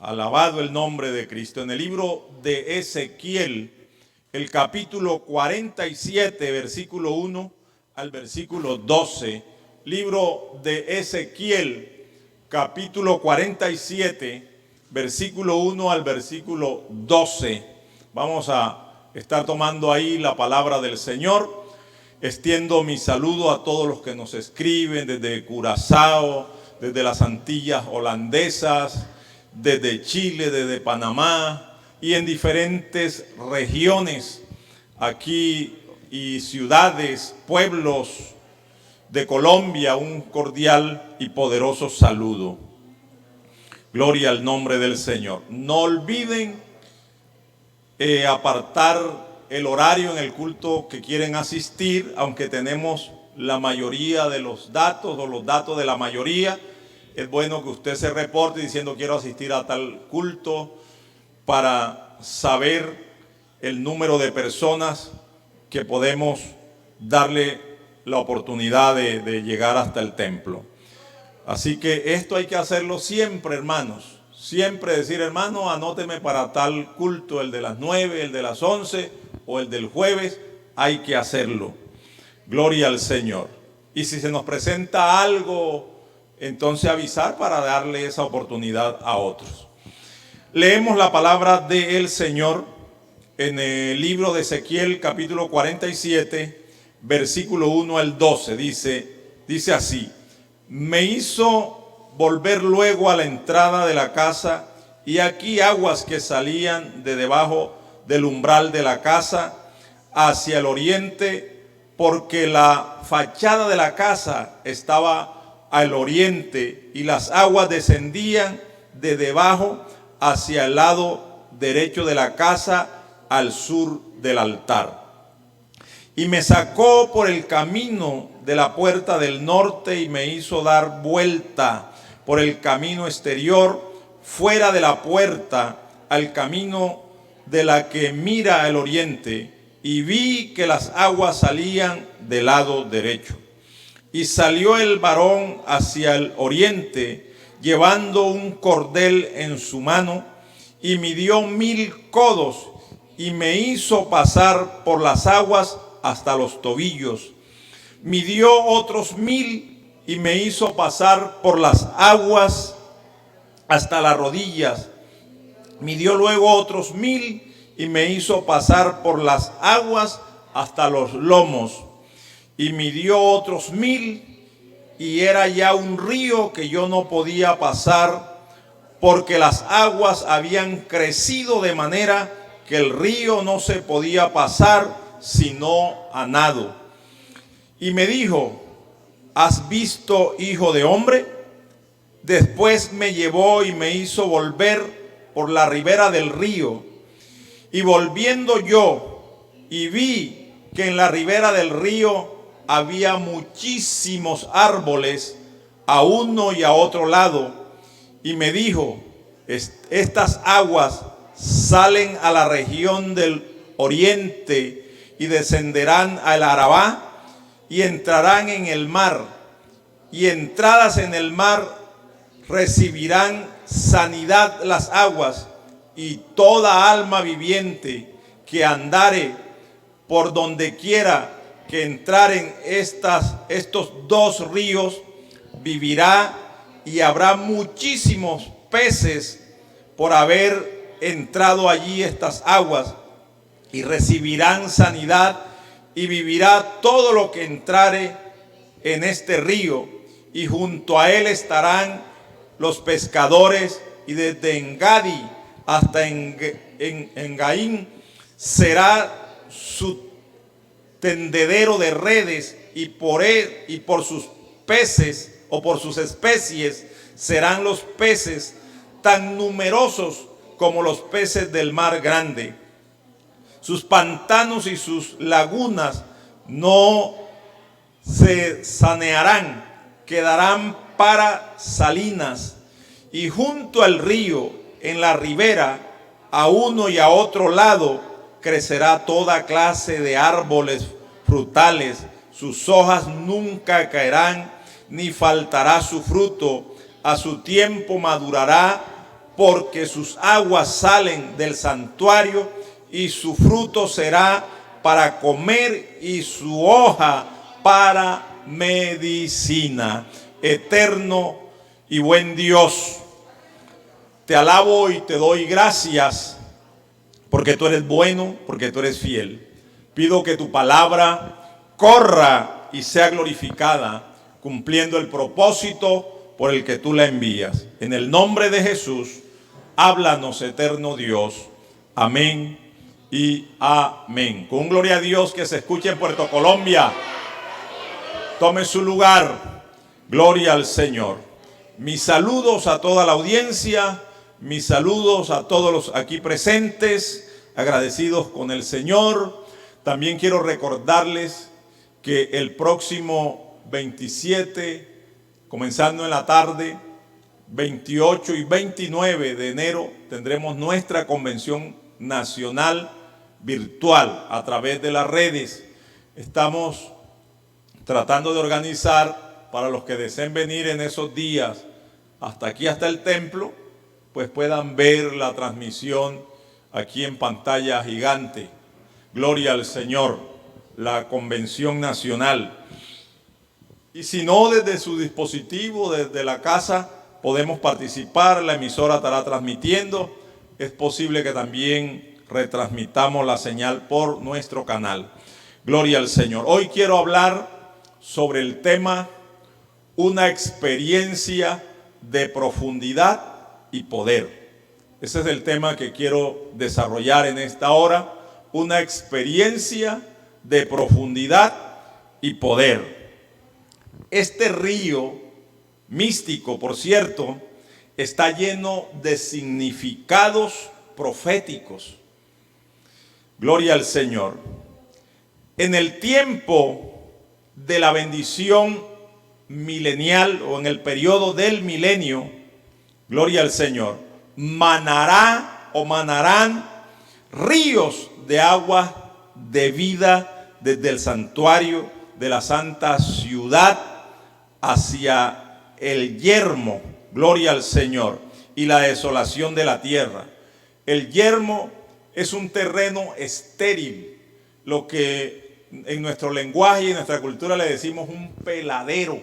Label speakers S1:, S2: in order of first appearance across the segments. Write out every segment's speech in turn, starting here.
S1: Alabado el nombre de Cristo. En el libro de Ezequiel, el capítulo 47, versículo 1 al versículo 12. Libro de Ezequiel, capítulo 47, versículo 1 al versículo 12. Vamos a estar tomando ahí la palabra del Señor. Extiendo mi saludo a todos los que nos escriben desde Curazao, desde las Antillas holandesas, desde Chile, desde Panamá y en diferentes regiones aquí y ciudades, pueblos de Colombia. Un cordial y poderoso saludo. Gloria al nombre del Señor. No olviden apartar el horario en el culto que quieren asistir, aunque tenemos la mayoría de los datos o los datos de la mayoría. Es bueno que usted se reporte diciendo quiero asistir a tal culto para saber el número de personas que podemos darle la oportunidad de llegar hasta el templo. Así que esto hay que hacerlo siempre, hermanos. Siempre decir, hermano, anóteme para tal culto, el de las 9, el de las 11 o el del jueves. Hay que hacerlo. Gloria al Señor. Y si se nos presenta algo, entonces avisar para darle esa oportunidad a otros. Leemos la palabra del Señor en el libro de Ezequiel, capítulo 47, versículo 1 al 12. Dice así: me hizo volver luego a la entrada de la casa, y aquí aguas que salían de debajo del umbral de la casa hacia el oriente, porque la fachada de la casa estaba al oriente y las aguas descendían de debajo hacia el lado derecho de la casa al sur del altar. Y me sacó por el camino de la puerta del norte y me hizo dar vuelta por el camino exterior fuera de la puerta al camino de la que mira al oriente, y vi que las aguas salían del lado derecho. Y salió el varón hacia el oriente, llevando un cordel en su mano, y midió 1000 codos, y me hizo pasar por las aguas hasta los tobillos. Midió otros 1000, y me hizo pasar por las aguas hasta las rodillas. Midió luego otros 1000, y me hizo pasar por las aguas hasta los lomos. Y midió otros 1000, y era ya un río que yo no podía pasar, porque las aguas habían crecido de manera que el río no se podía pasar sino a nado. Y me dijo: ¿has visto, hijo de hombre? Después me llevó y me hizo volver por la ribera del río. Y volviendo yo, y vi que en la ribera del río había muchísimos árboles a uno y a otro lado. Y me dijo: estas aguas salen a la región del oriente y descenderán al Arabá y entrarán en el mar. Y entradas en el mar recibirán sanidad las aguas, y toda alma viviente que andare por donde quiera que entraren estos dos ríos vivirá, y habrá muchísimos peces por haber entrado allí estas aguas, y recibirán sanidad, y vivirá todo lo que entrare en este río, y junto a él estarán los pescadores, y desde Engadi hasta Engaín será su tendedero de redes, y por él y por sus peces o por sus especies serán los peces tan numerosos como los peces del mar grande. Sus pantanos y sus lagunas no se sanearán, quedarán para salinas. Y junto al río, en la ribera, a uno y a otro lado, crecerá toda clase de árboles frutales. Sus hojas nunca caerán, ni faltará su fruto. A su tiempo madurará, porque sus aguas salen del santuario y su fruto será para comer y su hoja para medicina. Eterno y buen Dios, te alabo y te doy gracias porque tú eres bueno, porque tú eres fiel. Pido que tu palabra corra y sea glorificada, cumpliendo el propósito por el que tú la envías. En el nombre de Jesús, háblanos, eterno Dios. Amén y amén. Con gloria a Dios, que se escuche en Puerto Colombia. Tome su lugar. Gloria al Señor. Mis saludos a toda la audiencia, mis saludos a todos los aquí presentes, agradecidos con el Señor. También quiero recordarles que el próximo 27, comenzando en la tarde, 28 y 29 de enero, tendremos nuestra convención nacional virtual a través de las redes. Estamos tratando de organizar para los que deseen venir en esos días hasta aquí, hasta el templo, pues puedan ver la transmisión aquí en pantalla gigante. Gloria al Señor, la convención nacional. Y si no, desde su dispositivo, desde la casa, podemos participar. La emisora estará transmitiendo. Es posible que también retransmitamos la señal por nuestro canal. Gloria al Señor. Hoy quiero hablar sobre el tema una experiencia de profundidad y poder. Ese es el tema que quiero desarrollar en esta hora. Una experiencia de profundidad y poder. Este río místico, por cierto, está lleno de significados proféticos. Gloria al Señor. En el tiempo de la bendición milenial o en el periodo del milenio, gloria al Señor, manará o manarán ríos de agua de vida desde el santuario de la santa ciudad hacia el yermo, gloria al Señor, y la desolación de la tierra. El yermo es un terreno estéril, lo que en nuestro lenguaje y en nuestra cultura le decimos un peladero.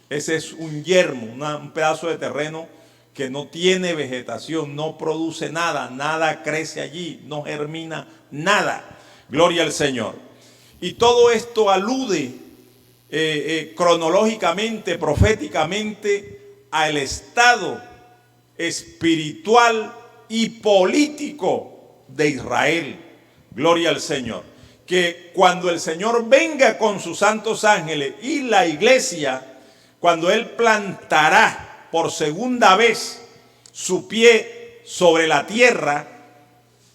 S1: Ese es un yermo, un pedazo de terreno que no tiene vegetación, no produce nada, nada crece allí, no germina nada. Gloria al Señor. Y todo esto alude cronológicamente, proféticamente, al estado espiritual y político de Israel. Gloria al Señor. Que cuando el Señor venga con sus santos ángeles y la iglesia, cuando Él plantará por segunda vez su pie sobre la tierra,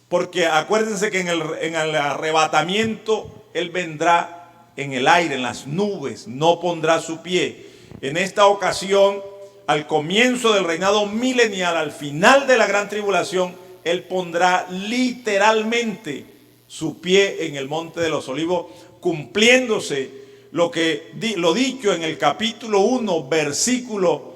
S1: porque acuérdense que en el arrebatamiento Él vendrá en el aire, en las nubes, no pondrá su pie. En esta ocasión, al comienzo del reinado milenial, al final de la gran tribulación, Él pondrá literalmente su pie en el monte de los olivos, cumpliéndose lo dicho en el capítulo 1, versículo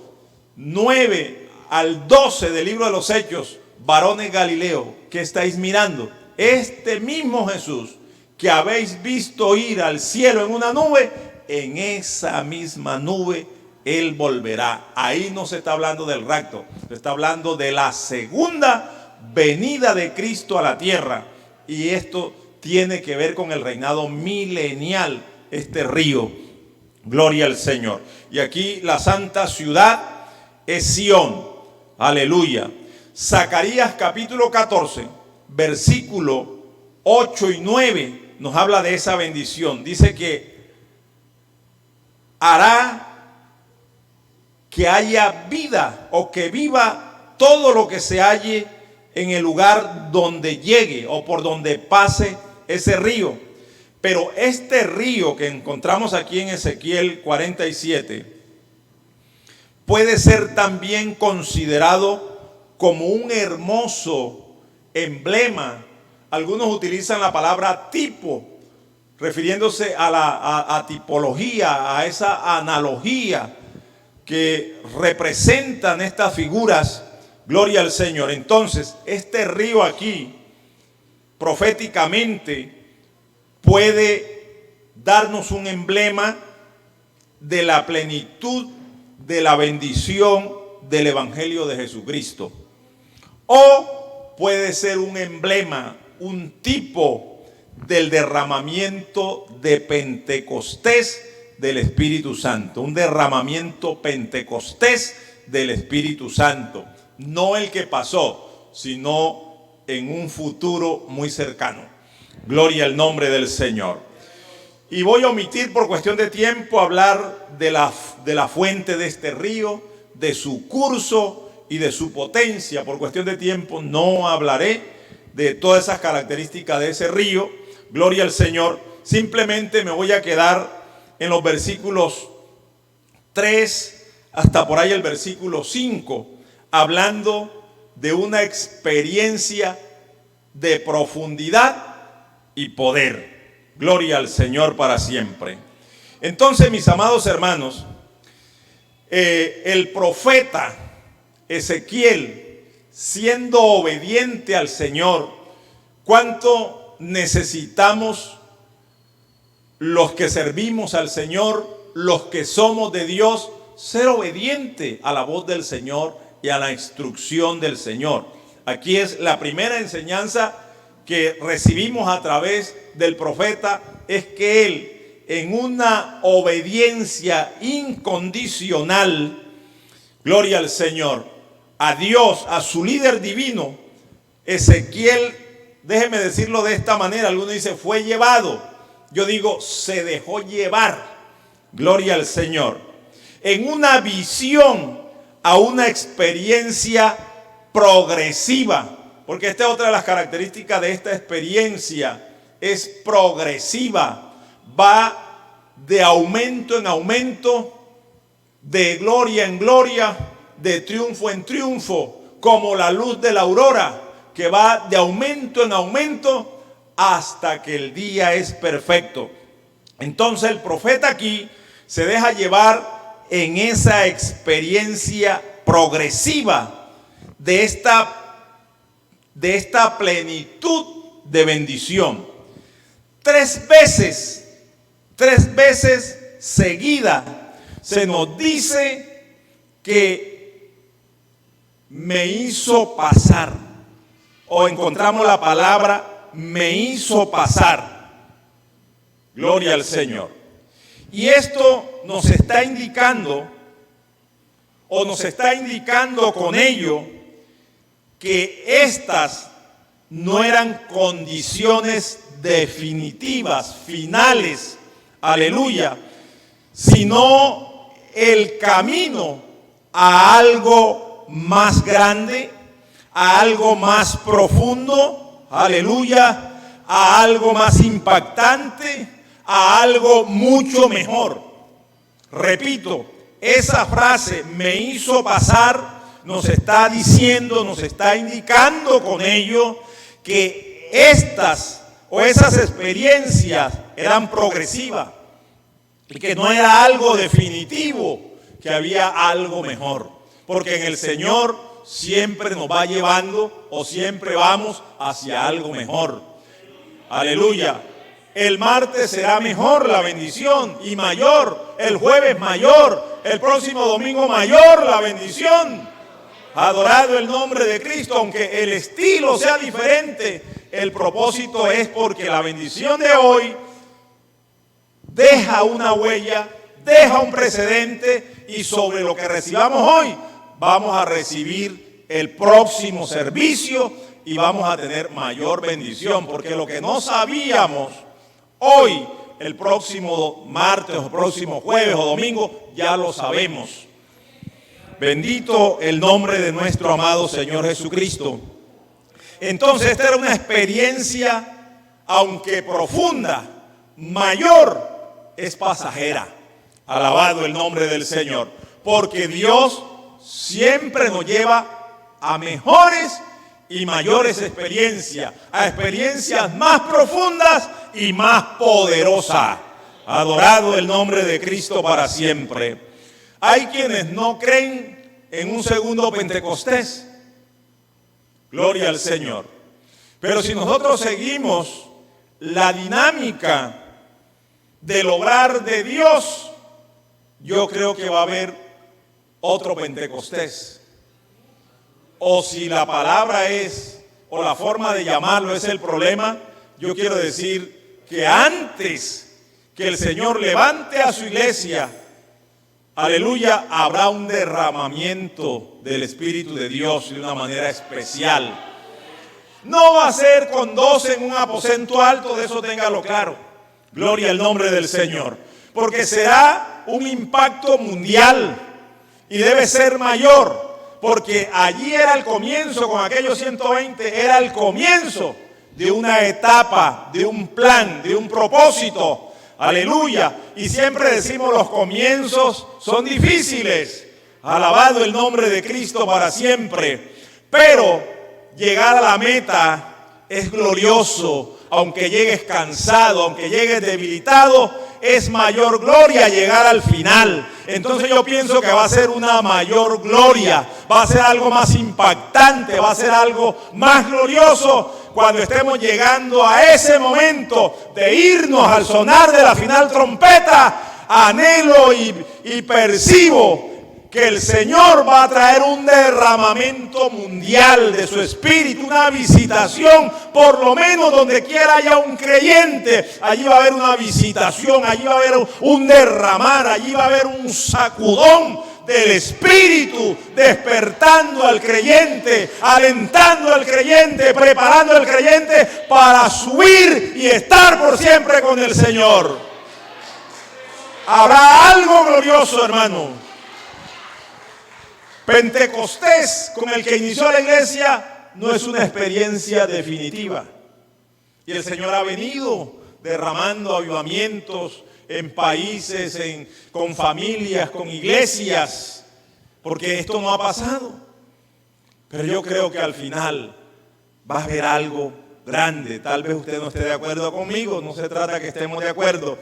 S1: 9 al 12 del libro de los Hechos. Varones Galileo, ¿qué estáis mirando? Este mismo Jesús que habéis visto ir al cielo en una nube, en esa misma nube Él volverá. Ahí no se está hablando del rapto, se está hablando de la segunda venida de Cristo a la tierra. Y esto tiene que ver con el reinado milenial, este río. Gloria al Señor. Y aquí la santa ciudad es Sión. Aleluya. Zacarías capítulo 14, versículo 8 y 9 nos habla de esa bendición. Dice que hará que haya vida o que viva todo lo que se halle en el lugar donde llegue o por donde pase ese río. Pero este río que encontramos aquí en Ezequiel 47 puede ser también considerado como un hermoso emblema. Algunos utilizan la palabra tipo, refiriéndose a la tipología, a esa analogía que representan estas figuras Gloria al Señor. Entonces, este río aquí, proféticamente, puede darnos un emblema de la plenitud de la bendición del Evangelio de Jesucristo. O puede ser un emblema, un tipo del derramamiento de Pentecostés del Espíritu Santo. Un derramamiento pentecostés del Espíritu Santo. No el que pasó, sino en un futuro muy cercano. Gloria al nombre del Señor. Y voy a omitir por cuestión de tiempo hablar de la fuente de este río, de su curso y de su potencia. Por cuestión de tiempo no hablaré de todas esas características de ese río. Gloria al Señor. Simplemente me voy a quedar en los versículos 3 hasta por ahí el versículo 5, hablando de una experiencia de profundidad y poder. Gloria al Señor para siempre. Entonces, mis amados hermanos, el profeta Ezequiel, siendo obediente al Señor, ¿cuánto necesitamos los que servimos al Señor, los que somos de Dios, ser obediente a la voz del Señor y a la instrucción del Señor? Aquí es la primera enseñanza que recibimos a través del profeta, es que él, en una obediencia incondicional, gloria al Señor, a Dios, a su líder divino, Ezequiel, déjeme decirlo de esta manera, algunos dicen fue llevado, yo digo se dejó llevar, gloria al Señor, en una visión a una experiencia progresiva. Porque esta es otra de las características de esta experiencia, es progresiva, va de aumento en aumento, de gloria en gloria, de triunfo en triunfo, como la luz de la aurora, que va de aumento en aumento hasta que el día es perfecto. Entonces el profeta aquí se deja llevar en esa experiencia progresiva de esta plenitud de bendición. Tres veces seguida se nos dice que me hizo pasar, o encontramos la palabra me hizo pasar. Gloria al Señor. Y esto nos está indicando, o nos está indicando con ello, que estas no eran condiciones definitivas, finales, aleluya, sino el camino a algo más grande, a algo más profundo, aleluya, a algo más impactante, a algo mucho mejor. Repito, esa frase me hizo pasar nos está diciendo, nos está indicando con ello que estas o esas experiencias eran progresivas y que no era algo definitivo, que había algo mejor. Porque en el Señor siempre nos va llevando o siempre vamos hacia algo mejor. Aleluya. El martes será mejor la bendición y mayor, el jueves mayor, el próximo domingo mayor la bendición. Adorado el nombre de Cristo, aunque el estilo sea diferente, el propósito es porque la bendición de hoy deja una huella, deja un precedente, y sobre lo que recibamos hoy vamos a recibir el próximo servicio y vamos a tener mayor bendición, porque lo que no sabíamos hoy, el próximo martes o próximo jueves o domingo, ya lo sabemos. Bendito el nombre de nuestro amado Señor Jesucristo. Entonces esta era una experiencia, aunque profunda, mayor, es pasajera. Alabado el nombre del Señor. Porque Dios siempre nos lleva a mejores y mayores experiencias, a experiencias más profundas y más poderosas. Adorado el nombre de Cristo para siempre. Hay quienes no creen en un segundo Pentecostés. Gloria al Señor. Pero si nosotros seguimos la dinámica del obrar de Dios, yo creo que va a haber otro Pentecostés. O si la palabra es, o la forma de llamarlo es el problema, yo quiero decir que antes que el Señor levante a su iglesia, aleluya, habrá un derramamiento del Espíritu de Dios de una manera especial. No va a ser con 12 en un aposento alto, de eso téngalo claro. Gloria al nombre del Señor. Porque será un impacto mundial y debe ser mayor. Porque allí era el comienzo, con aquellos 120, era el comienzo de una etapa, de un plan, de un propósito. Aleluya. Y siempre decimos los comienzos son difíciles. Alabado el nombre de Cristo para siempre. Pero llegar a la meta es glorioso. Aunque llegues cansado, aunque llegues debilitado, es mayor gloria llegar al final. Entonces yo pienso que va a ser una mayor gloria, va a ser algo más impactante, va a ser algo más glorioso cuando estemos llegando a ese momento de irnos al sonar de la final trompeta. Anhelo y percibo que el Señor va a traer un derramamiento mundial de su Espíritu, una visitación, por lo menos donde quiera haya un creyente, allí va a haber una visitación, allí va a haber un derramar, allí va a haber un sacudón del Espíritu, despertando al creyente, alentando al creyente, preparando al creyente para subir y estar por siempre con el Señor. Habrá algo glorioso, hermano. Pentecostés, con el que inició la iglesia, no es una experiencia definitiva. Y el Señor ha venido derramando avivamientos en países, con familias, con iglesias, porque esto no ha pasado. Pero yo creo que al final va a haber algo grande. Tal vez usted no esté de acuerdo conmigo, no se trata que estemos de acuerdo.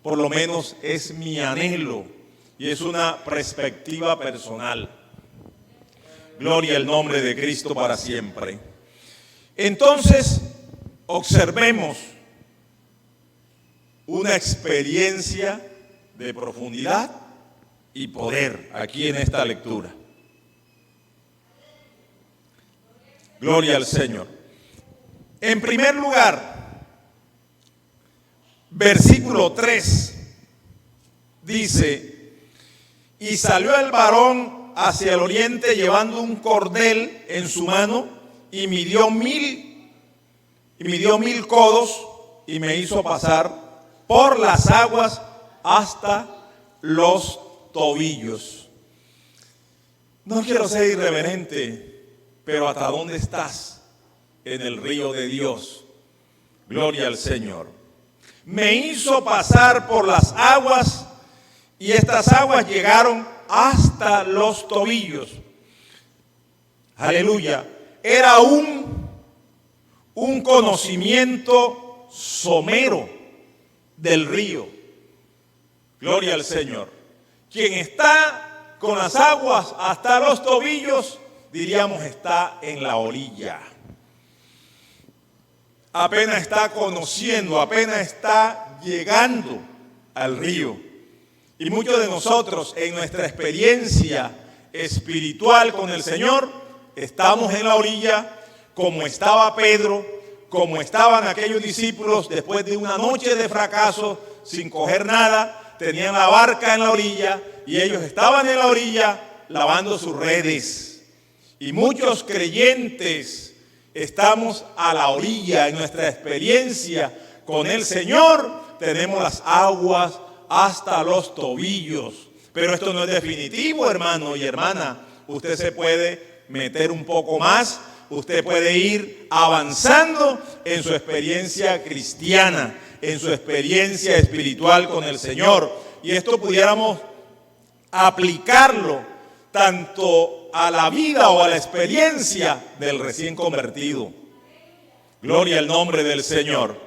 S1: Por lo menos es mi anhelo y es una perspectiva personal. Gloria al nombre de Cristo para siempre. Entonces, observemos una experiencia de profundidad y poder aquí en esta lectura. Gloria al Señor. En primer lugar, versículo 3 dice: y salió el varón hacia el oriente llevando un cordel en su mano y midió 1000 codos y me hizo pasar por las aguas hasta los tobillos. No quiero ser irreverente, pero ¿hasta dónde estás? En el río de Dios. Gloria al Señor. Me hizo pasar por las aguas y estas aguas llegaron hasta los tobillos. Aleluya. Era un conocimiento somero del río. Gloria al Señor. Quien está con las aguas hasta los tobillos, diríamos, está en la orilla. Apenas está conociendo, apenas está llegando al río. Y muchos de nosotros en nuestra experiencia espiritual con el Señor estamos en la orilla, como estaba Pedro, como estaban aquellos discípulos después de una noche de fracaso sin coger nada, tenían la barca en la orilla y ellos estaban en la orilla lavando sus redes. Y muchos creyentes estamos a la orilla en nuestra experiencia con el Señor, tenemos las aguas hasta los tobillos. Pero esto no es definitivo, hermano y hermana. Usted se puede meter un poco más, usted puede ir avanzando en su experiencia cristiana, en su experiencia espiritual con el Señor. Y esto pudiéramos aplicarlo tanto a la vida o a la experiencia del recién convertido. Gloria al nombre del Señor.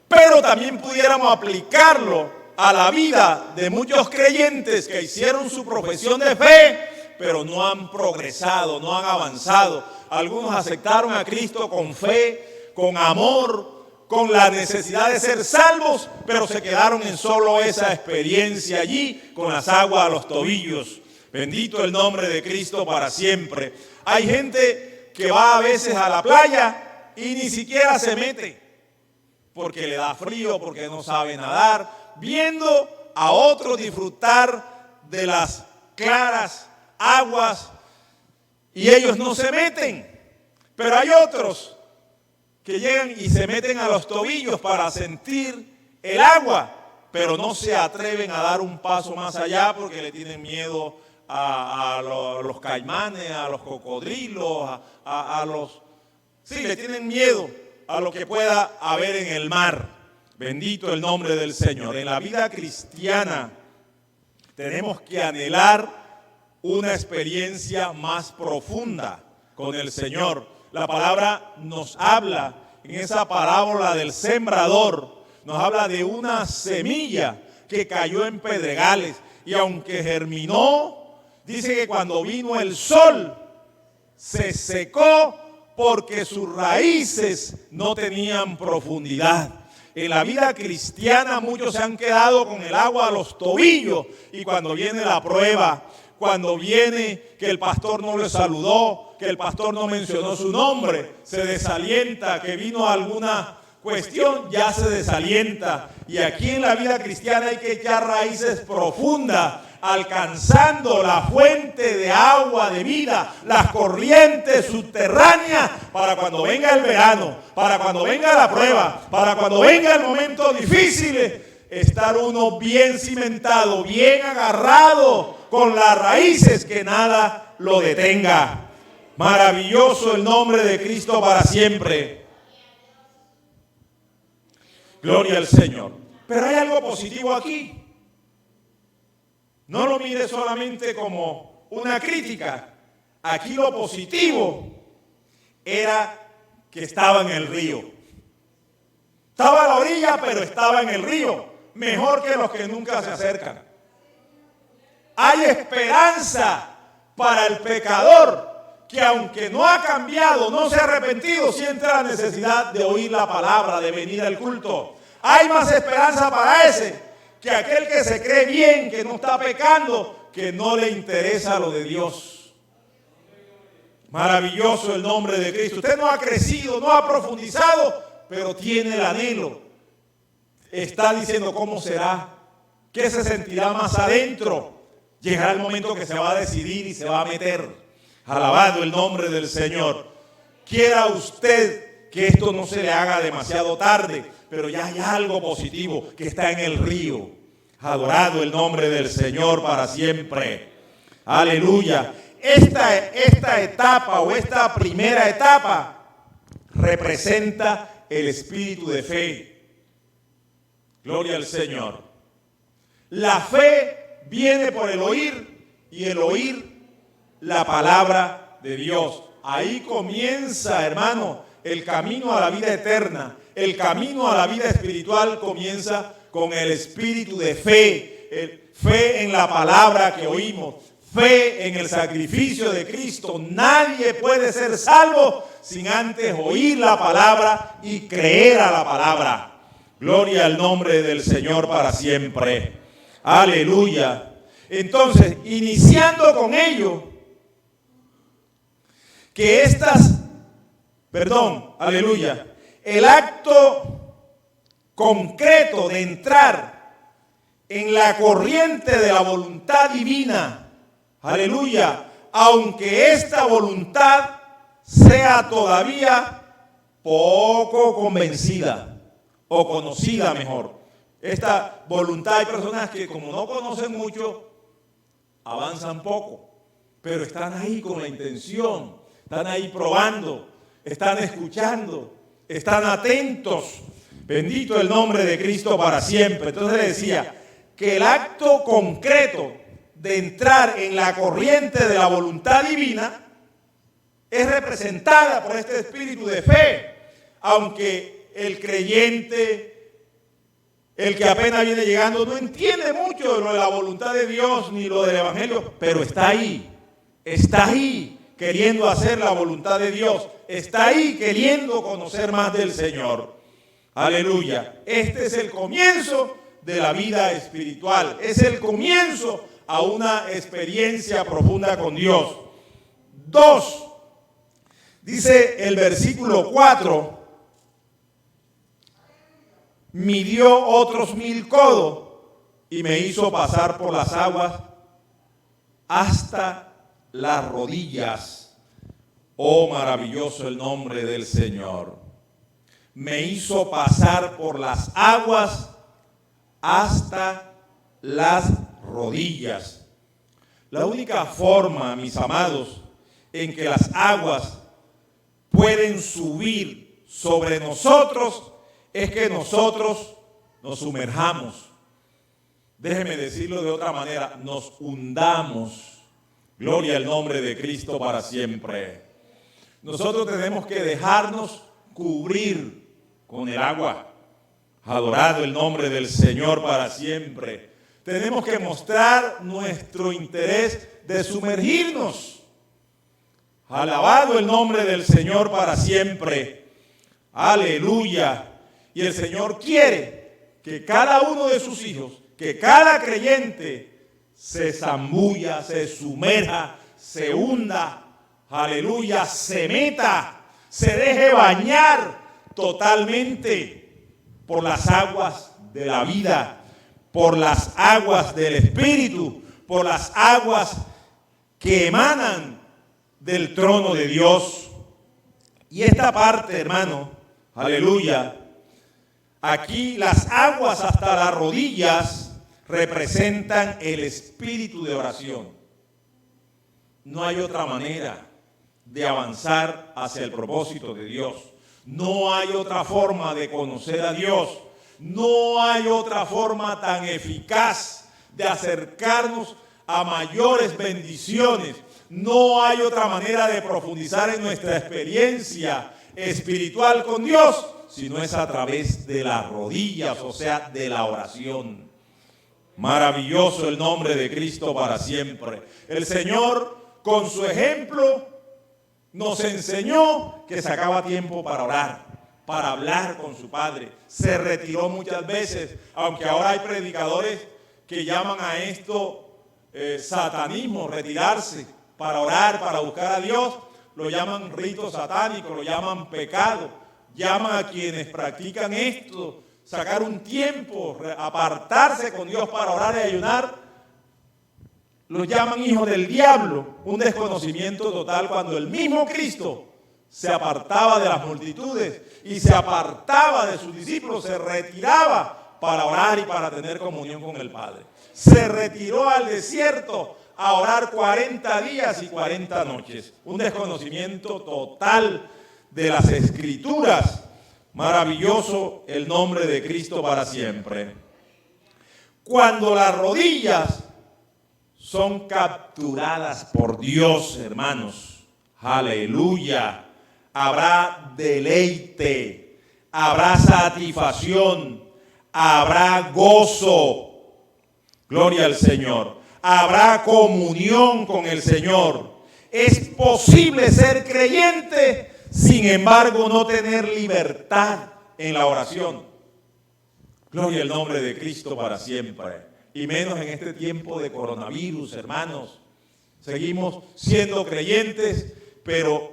S1: Pero también pudiéramos aplicarlo a la vida de muchos creyentes que hicieron su profesión de fe, pero no han progresado, no han avanzado. Algunos aceptaron a Cristo con fe, con amor, con la necesidad de ser salvos, pero se quedaron en solo esa experiencia allí, con las aguas a los tobillos. Bendito el nombre de Cristo para siempre. Hay gente que va a veces a la playa y ni siquiera se mete, porque le da frío, porque no sabe nadar, viendo a otros disfrutar de las claras aguas y ellos no se meten. Pero hay otros que llegan y se meten a los tobillos para sentir el agua, pero no se atreven a dar un paso más allá porque le tienen miedo a los caimanes, a los cocodrilos, sí, le tienen miedo a lo que pueda haber en el mar. Bendito el nombre del Señor. En la vida cristiana tenemos que anhelar una experiencia más profunda con el Señor. La palabra nos habla, en esa parábola del sembrador, nos habla de una semilla que cayó en pedregales y aunque germinó, dice que cuando vino el sol se secó porque sus raíces no tenían profundidad. En la vida cristiana muchos se han quedado con el agua a los tobillos y cuando viene la prueba, cuando viene que el pastor no le saludó, que el pastor no mencionó su nombre, se desalienta, que vino alguna cuestión, ya se desalienta. Y aquí en la vida cristiana hay que echar raíces profundas, alcanzando la fuente de agua de vida, las corrientes subterráneas, para cuando venga el verano, para cuando venga la prueba, para cuando venga el momento difícil, estar uno bien cimentado, bien agarrado con las raíces, que nada lo detenga. Maravilloso el nombre de Cristo para siempre. Gloria al Señor. Pero hay algo positivo aquí. No lo mire solamente como una crítica. Aquí lo positivo era que estaba en el río. Estaba a la orilla, pero estaba en el río. Mejor que los que nunca se acercan. Hay esperanza para el pecador que aunque no ha cambiado, no se ha arrepentido, siente la necesidad de oír la palabra, de venir al culto. Hay más esperanza para ese que aquel que se cree bien, que no está pecando, que no le interesa lo de Dios. Maravilloso el nombre de Cristo. Usted no ha crecido, no ha profundizado, pero tiene el anhelo. Está diciendo cómo será, qué se sentirá más adentro. Llegará el momento que se va a decidir y se va a meter. Alabado el nombre del Señor. Quiera usted que esto no se le haga demasiado tarde, pero ya hay algo positivo que está en el río. Adorado el nombre del Señor para siempre. Aleluya. Esta etapa o esta primera etapa representa el espíritu de fe. Gloria al Señor. La fe viene por el oír y el oír la palabra de Dios. Ahí comienza, hermano, el camino a la vida eterna. El camino a la vida espiritual comienza con el espíritu de fe. Fe en la palabra que oímos. Fe en el sacrificio de Cristo. Nadie puede ser salvo sin antes oír la palabra y creer a la palabra. Gloria al nombre del Señor para siempre. Aleluya. Entonces, iniciando con ello, que aleluya, el acto concreto de entrar en la corriente de la voluntad divina, aleluya, aunque esta voluntad sea todavía poco convencida o conocida mejor. Esta voluntad, hay personas que como no conocen mucho, avanzan poco, pero están ahí con la intención. Están ahí probando, están escuchando, están atentos. Bendito el nombre de Cristo para siempre. Entonces le decía que el acto concreto de entrar en la corriente de la voluntad divina es representada por este espíritu de fe. Aunque el creyente, el que apenas viene llegando, no entiende mucho de lo de la voluntad de Dios ni lo del Evangelio, pero está ahí. está ahí queriendo hacer la voluntad de Dios, está ahí queriendo conocer más del Señor. Aleluya. Este es el comienzo de la vida espiritual, es el comienzo a una experiencia profunda con Dios. 2, dice el versículo 4, midió otros 1000 codos y me hizo pasar por las aguas hasta las rodillas. Oh, maravilloso el nombre del Señor. Me hizo pasar por las aguas hasta las rodillas. La única forma, mis amados, en que las aguas pueden subir sobre nosotros es que nosotros nos sumerjamos. Déjeme decirlo de otra manera, nos hundamos. Gloria al nombre de Cristo para siempre. Nosotros tenemos que dejarnos cubrir con el agua. Adorado el nombre del Señor para siempre. Tenemos que mostrar nuestro interés de sumergirnos. Alabado el nombre del Señor para siempre. Aleluya. Y el Señor quiere que cada uno de sus hijos, que cada creyente se zambulla, se sumerja, se hunda. Aleluya, se meta, se deje bañar totalmente por las aguas de la vida, por las aguas del Espíritu, por las aguas que emanan del trono de Dios. Y esta parte, hermano, aleluya, aquí las aguas hasta las rodillas representan el espíritu de oración. No hay otra manera de avanzar hacia el propósito de Dios. No hay otra forma de conocer a Dios. No hay otra forma tan eficaz de acercarnos a mayores bendiciones. No hay otra manera de profundizar en nuestra experiencia espiritual con Dios, si no es a través de las rodillas, o sea, de la oración. Maravilloso el nombre de Cristo para siempre. El Señor, con su ejemplo, nos enseñó que sacaba tiempo para orar, para hablar con su Padre. Se retiró muchas veces, aunque ahora hay predicadores que llaman a esto satanismo, retirarse para orar, para buscar a Dios. Lo llaman rito satánico, lo llaman pecado. Llaman a quienes practican esto, sacar un tiempo, apartarse con Dios para orar y ayunar. Los llaman hijos del diablo, un desconocimiento total cuando el mismo Cristo se apartaba de las multitudes y se apartaba de sus discípulos, se retiraba para orar y para tener comunión con el Padre. Se retiró al desierto a orar 40 días y 40 noches. Un desconocimiento total de las Escrituras. Maravilloso el nombre de Cristo para siempre. Cuando las rodillas son capturadas por Dios, hermanos, aleluya, habrá deleite, habrá satisfacción, habrá gozo, gloria al Señor, habrá comunión con el Señor. Es posible ser creyente, sin embargo, no tener libertad en la oración. Gloria al nombre de Cristo para siempre. Y menos en este tiempo de coronavirus, hermanos. Seguimos siendo creyentes, pero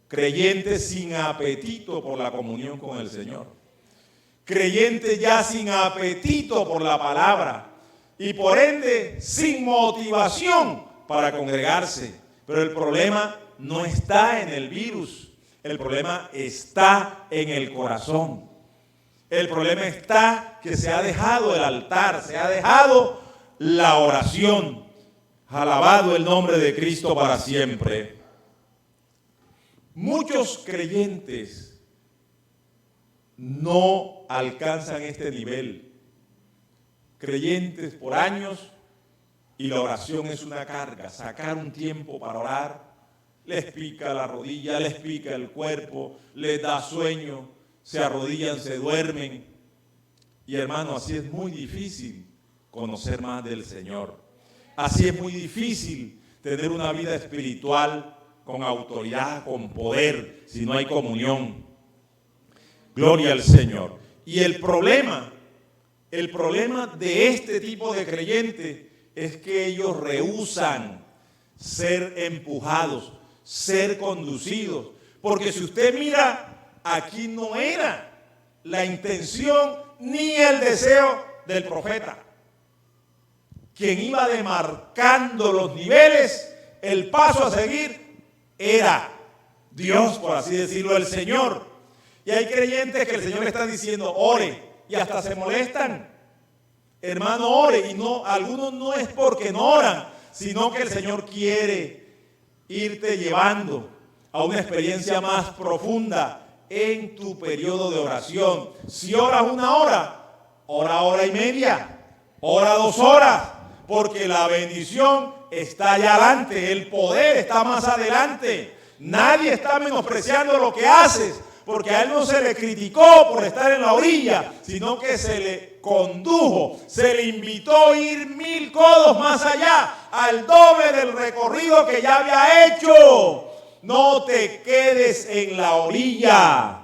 S1: creyentes sin apetito por la comunión con el Señor. Creyentes ya sin apetito por la palabra. Y por ende, sin motivación para congregarse. Pero el problema no está en el virus. El problema está en el corazón. El problema está que se ha dejado el altar, se ha dejado la oración. Alabado el nombre de Cristo para siempre. Muchos creyentes no alcanzan este nivel. Creyentes por años y la oración es una carga. Sacar un tiempo para orar les pica la rodilla, les pica el cuerpo, les da sueño, se arrodillan, se duermen. Y hermano, así es muy difícil conocer más del Señor. Así es muy difícil tener una vida espiritual con autoridad, con poder, si no hay comunión. Gloria al Señor. Y el problema de este tipo de creyentes es que ellos rehúsan ser empujados, ser conducidos. Porque si usted mira, aquí no era la intención ni el deseo del profeta. Quien iba demarcando los niveles, el paso a seguir, era Dios, por así decirlo, el Señor. Y hay creyentes que el Señor le está diciendo, ore, y hasta se molestan. Hermano, ore, y no, algunos no es porque no oran, sino que el Señor quiere irte llevando a una experiencia más profunda en tu periodo de oración. Si oras 1 hora, ora 1:30, ora 2 horas, porque la bendición está allá adelante, el poder está más adelante. Nadie está menospreciando lo que haces, porque a él no se le criticó por estar en la orilla, sino que se le condujo, se le invitó a ir 1000 codos más allá, al doble del recorrido que ya había hecho. No te quedes en la orilla.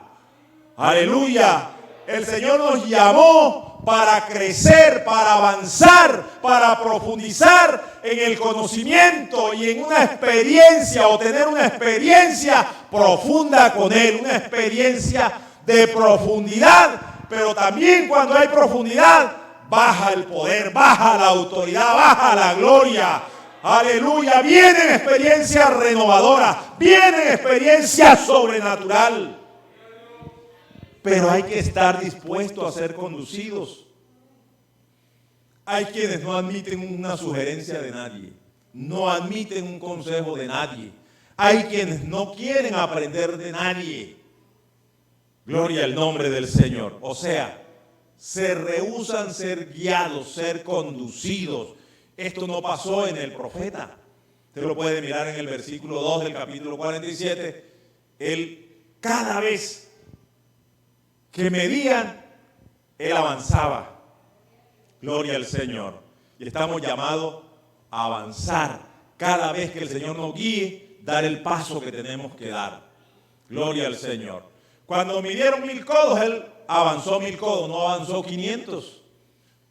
S1: Aleluya. El Señor nos llamó para crecer, para avanzar, para profundizar en el conocimiento y en una experiencia o tener una experiencia profunda con Él, una experiencia de profundidad. Pero también cuando hay profundidad, baja el poder, baja la autoridad, baja la gloria. Aleluya, vienen experiencias renovadoras, vienen experiencias sobrenaturales. Pero hay que estar dispuesto a ser conducidos. Hay quienes no admiten una sugerencia de nadie, no admiten un consejo de nadie. Hay quienes no quieren aprender de nadie. Gloria al nombre del Señor. O sea, se rehúsan ser guiados, ser conducidos. Esto no pasó en el profeta. Usted lo puede mirar en el versículo 2 del capítulo 47. Él, cada vez que medían, él avanzaba. Gloria al Señor. Y estamos llamados a avanzar. Cada vez que el Señor nos guíe, dar el paso que tenemos que dar. Gloria al Señor. Cuando midieron 1000 codos, él avanzó 1000 codos, no avanzó 500.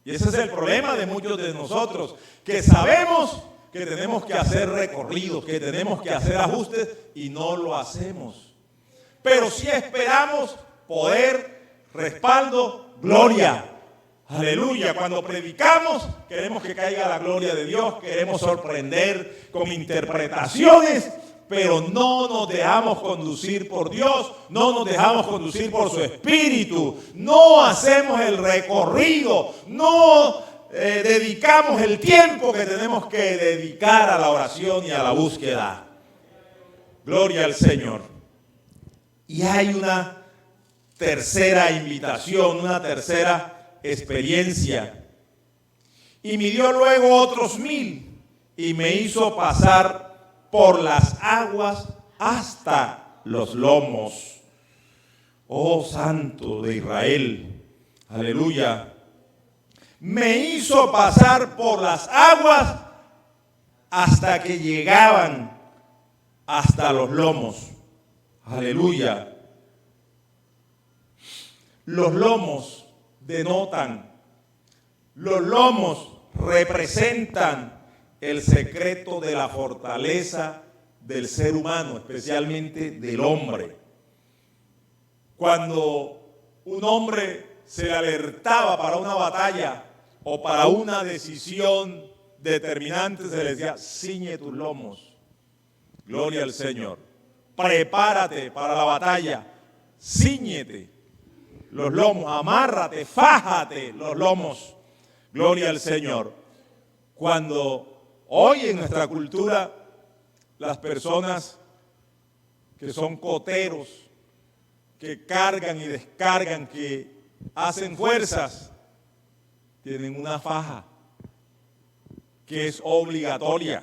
S1: Y ese es el problema de muchos de nosotros, que sabemos que tenemos que hacer recorridos, que tenemos que hacer ajustes y no lo hacemos. Pero sí esperamos poder, respaldo, gloria. Aleluya. Cuando predicamos, queremos que caiga la gloria de Dios, queremos sorprender con interpretaciones, pero no nos dejamos conducir por Dios, no nos dejamos conducir por su Espíritu, no hacemos el recorrido, no dedicamos el tiempo que tenemos que dedicar a la oración y a la búsqueda. Gloria al Señor. Y hay una tercera invitación, una tercera experiencia. Y midió luego otros 1000 y me hizo pasar por las aguas hasta los lomos. Oh Santo de Israel, aleluya. Me hizo pasar por las aguas hasta que llegaban hasta los lomos. Aleluya. Los lomos denotan, los lomos representan el secreto de la fortaleza del ser humano, especialmente del hombre. Cuando un hombre se le alertaba para una batalla o para una decisión determinante, se le decía, ciñe tus lomos. Gloria al Señor. Prepárate para la batalla. Cíñete los lomos, amárrate, fájate los lomos. Gloria al Señor. Cuando hoy en nuestra cultura las personas que son coteros, que cargan y descargan, que hacen fuerzas, tienen una faja que es obligatoria,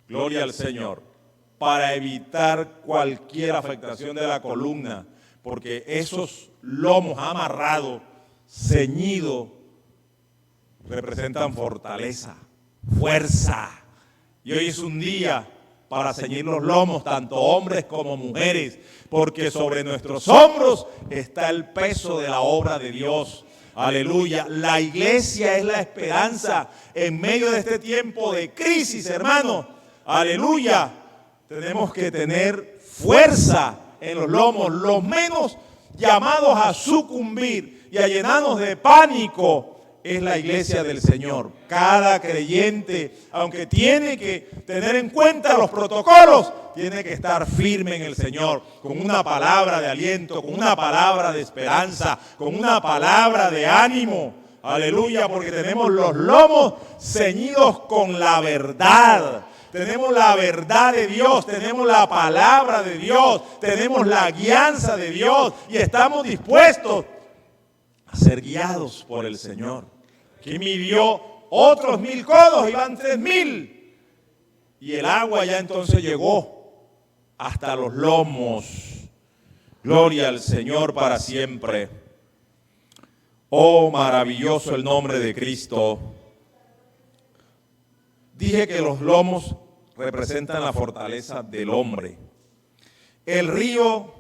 S1: gloria al Señor, para evitar cualquier afectación de la columna, porque esos lomos amarrados, ceñidos, representan fortaleza, fuerza. Y hoy es un día para ceñir los lomos, tanto hombres como mujeres, porque sobre nuestros hombros está el peso de la obra de Dios. Aleluya. La iglesia es la esperanza en medio de este tiempo de crisis, hermano. Aleluya. Tenemos que tener fuerza en los lomos, los menos llamados a sucumbir y a llenarnos de pánico es la iglesia del Señor. Cada creyente, aunque tiene que tener en cuenta los protocolos, tiene que estar firme en el Señor, con una palabra de aliento, con una palabra de esperanza, con una palabra de ánimo. Aleluya, porque tenemos los lomos ceñidos con la verdad. Tenemos la verdad de Dios, tenemos la palabra de Dios, tenemos la guianza de Dios y estamos dispuestos a ser guiados por el Señor. Que midió otros 1000 codos y van 3000. Y el agua ya entonces llegó hasta los lomos. Gloria al Señor para siempre. Oh, maravilloso el nombre de Cristo. Dije que los lomos representan la fortaleza del hombre. El río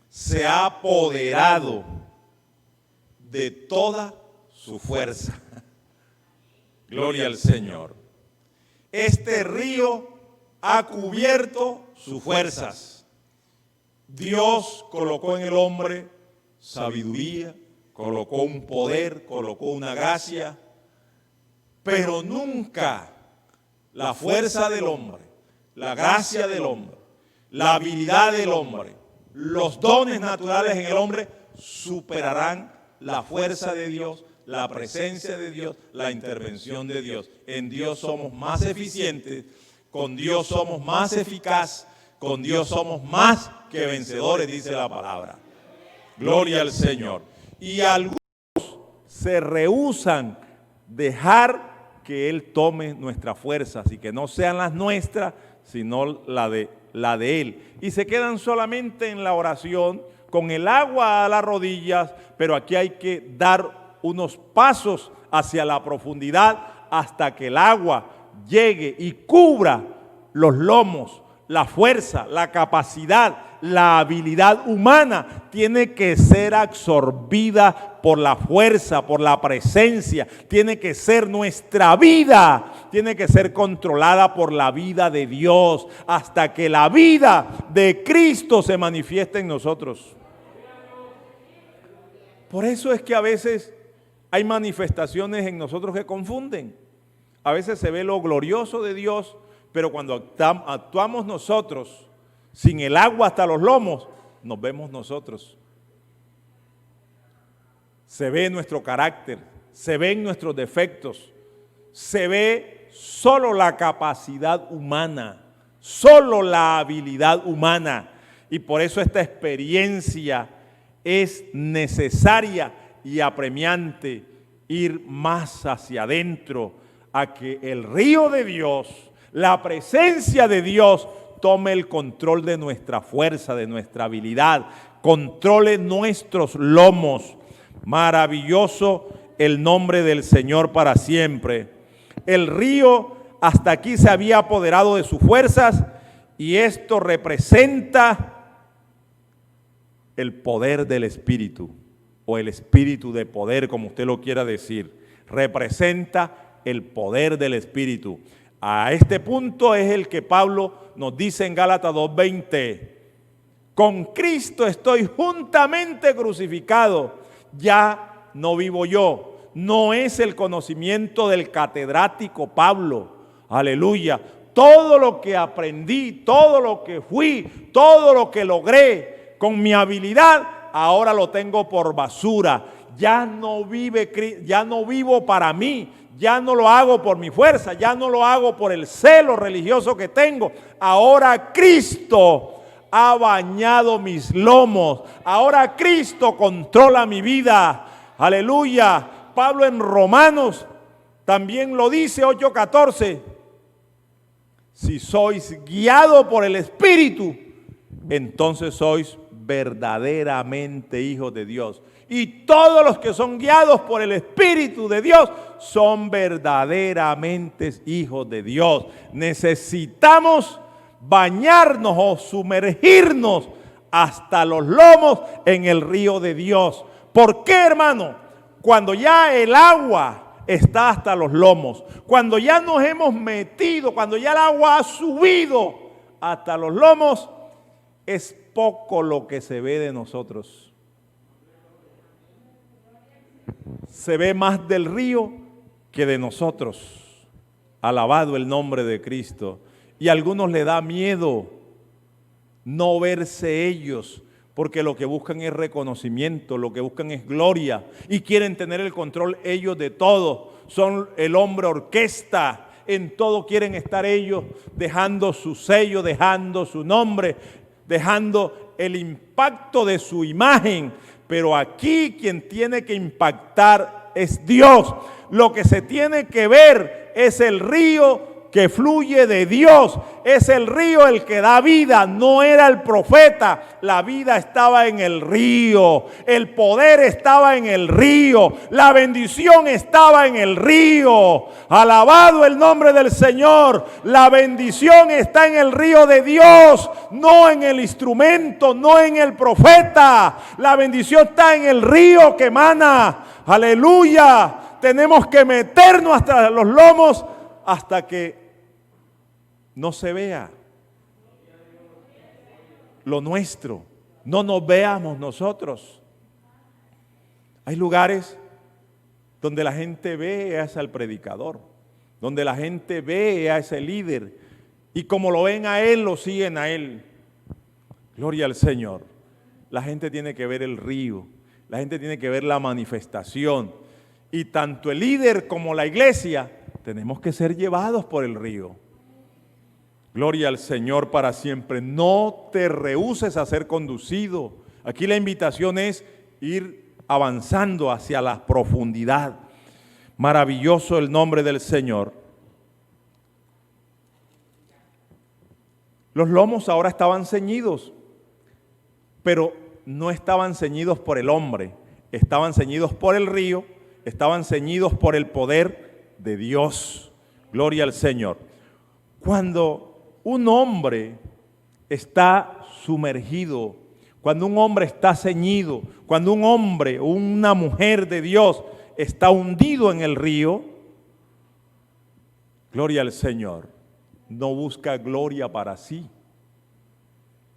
S1: se ha apoderado de toda su fuerza. Gloria al Señor. Este río ha cubierto sus fuerzas. Dios colocó en el hombre sabiduría, colocó un poder, colocó una gracia, pero nunca la fuerza del hombre, la gracia del hombre, la habilidad del hombre, los dones naturales en el hombre superarán la fuerza de Dios, la presencia de Dios, la intervención de Dios. En Dios somos más eficientes, con Dios somos más eficaces, con Dios somos más que vencedores, dice la palabra. Gloria al Señor. Y algunos se rehúsan dejar que Él tome nuestras fuerzas y que no sean las nuestras, sino la de Él. Y se quedan solamente en la oración, con el agua a las rodillas, pero aquí hay que dar unos pasos hacia la profundidad hasta que el agua llegue y cubra los lomos. La fuerza, la capacidad, la habilidad humana tiene que ser absorbida por la fuerza, por la presencia. Tiene que ser nuestra vida, tiene que ser controlada por la vida de Dios hasta que la vida de Cristo se manifieste en nosotros. Por eso es que a veces hay manifestaciones en nosotros que confunden. A veces se ve lo glorioso de Dios, pero cuando actuamos nosotros sin el agua hasta los lomos, nos vemos nosotros. Se ve nuestro carácter, se ven nuestros defectos, se ve solo la capacidad humana, solo la habilidad humana. Y por eso esta experiencia es necesaria y apremiante, ir más hacia adentro a que el río de Dios, la presencia de Dios, tome el control de nuestra fuerza, de nuestra habilidad, controle nuestros lomos. Maravilloso el nombre del Señor para siempre. El río hasta aquí se había apoderado de sus fuerzas y esto representa el poder del Espíritu o el Espíritu de poder, como usted lo quiera decir. Representa el poder del Espíritu. A este punto es el que Pablo nos dice en Gálatas 2:20. Con Cristo estoy juntamente crucificado. Ya no vivo yo. No es el conocimiento del catedrático Pablo. Aleluya. Todo lo que aprendí, todo lo que fui, todo lo que logré con mi habilidad, ahora lo tengo por basura. Ya no vivo para mí. Ya no lo hago por mi fuerza, ya no lo hago por el celo religioso que tengo. Ahora Cristo ha bañado mis lomos. Ahora Cristo controla mi vida. Aleluya. Pablo en Romanos también lo dice, 8:14. Si sois guiados por el Espíritu, entonces sois verdaderamente hijos de Dios. Y todos los que son guiados por el Espíritu de Dios son verdaderamente hijos de Dios. Necesitamos bañarnos o sumergirnos hasta los lomos en el río de Dios. ¿Por qué, hermano? Cuando ya el agua está hasta los lomos, cuando ya nos hemos metido, cuando ya el agua ha subido hasta los lomos, es poco lo que se ve de nosotros. Se ve más del río que de nosotros. Alabado el nombre de Cristo. Y a algunos les da miedo no verse ellos, porque lo que buscan es reconocimiento, lo que buscan es gloria y quieren tener el control ellos de todo. Son el hombre orquesta, en todo quieren estar ellos, dejando su sello, dejando su nombre, dejando el impacto de su imagen. Pero aquí quien tiene que impactar es Dios. Lo que se tiene que ver es el río que fluye de Dios. Es el río el que da vida, no era el profeta. La vida estaba en el río, el poder estaba en el río, la bendición estaba en el río. Alabado el nombre del Señor. La bendición está en el río de Dios, no en el instrumento, no en el profeta. La bendición está en el río que emana. Aleluya. Tenemos que meternos hasta los lomos hasta que no se vea lo nuestro, no nos veamos nosotros. Hay lugares donde la gente ve a ese predicador, donde la gente ve a ese líder, y como lo ven a él, lo siguen a él. Gloria al Señor. La gente tiene que ver el río, la gente tiene que ver la manifestación, y tanto el líder como la iglesia tenemos que ser llevados por el río. Gloria al Señor para siempre. No te rehúses a ser conducido. Aquí la invitación es ir avanzando hacia la profundidad. Maravilloso el nombre del Señor. Los lomos ahora estaban ceñidos, pero no estaban ceñidos por el hombre, estaban ceñidos por el río, estaban ceñidos por el poder de Dios. Gloria al Señor. Cuando un hombre está sumergido, cuando un hombre está ceñido, cuando un hombre o una mujer de Dios está hundido en el río, gloria al Señor, no busca gloria para sí,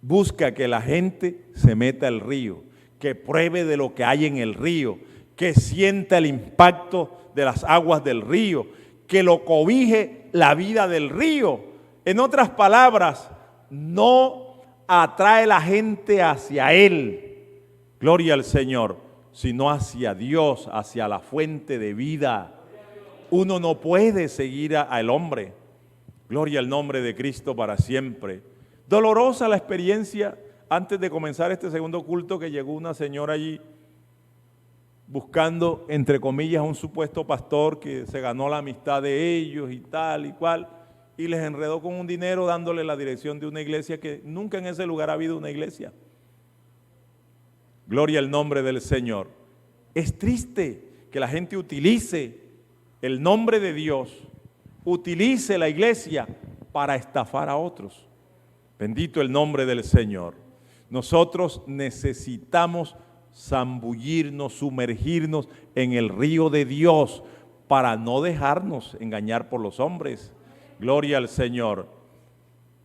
S1: busca que la gente se meta al río, que pruebe de lo que hay en el río, que sienta el impacto de las aguas del río, que lo cobije la vida del río. En otras palabras, no atrae la gente hacia Él, gloria al Señor, sino hacia Dios, hacia la fuente de vida. Uno no puede seguir al hombre. Gloria al nombre de Cristo para siempre. Dolorosa la experiencia antes de comenzar este segundo culto, que llegó una señora allí buscando, entre comillas, a un supuesto pastor que se ganó la amistad de ellos y tal y cual, y les enredó con un dinero dándole la dirección de una iglesia que nunca en ese lugar ha habido una iglesia. Gloria al nombre del Señor. Es triste que la gente utilice el nombre de Dios, utilice la iglesia para estafar a otros. Bendito el nombre del Señor. Nosotros necesitamos zambullirnos, sumergirnos en el río de Dios para no dejarnos engañar por los hombres. Gloria al Señor.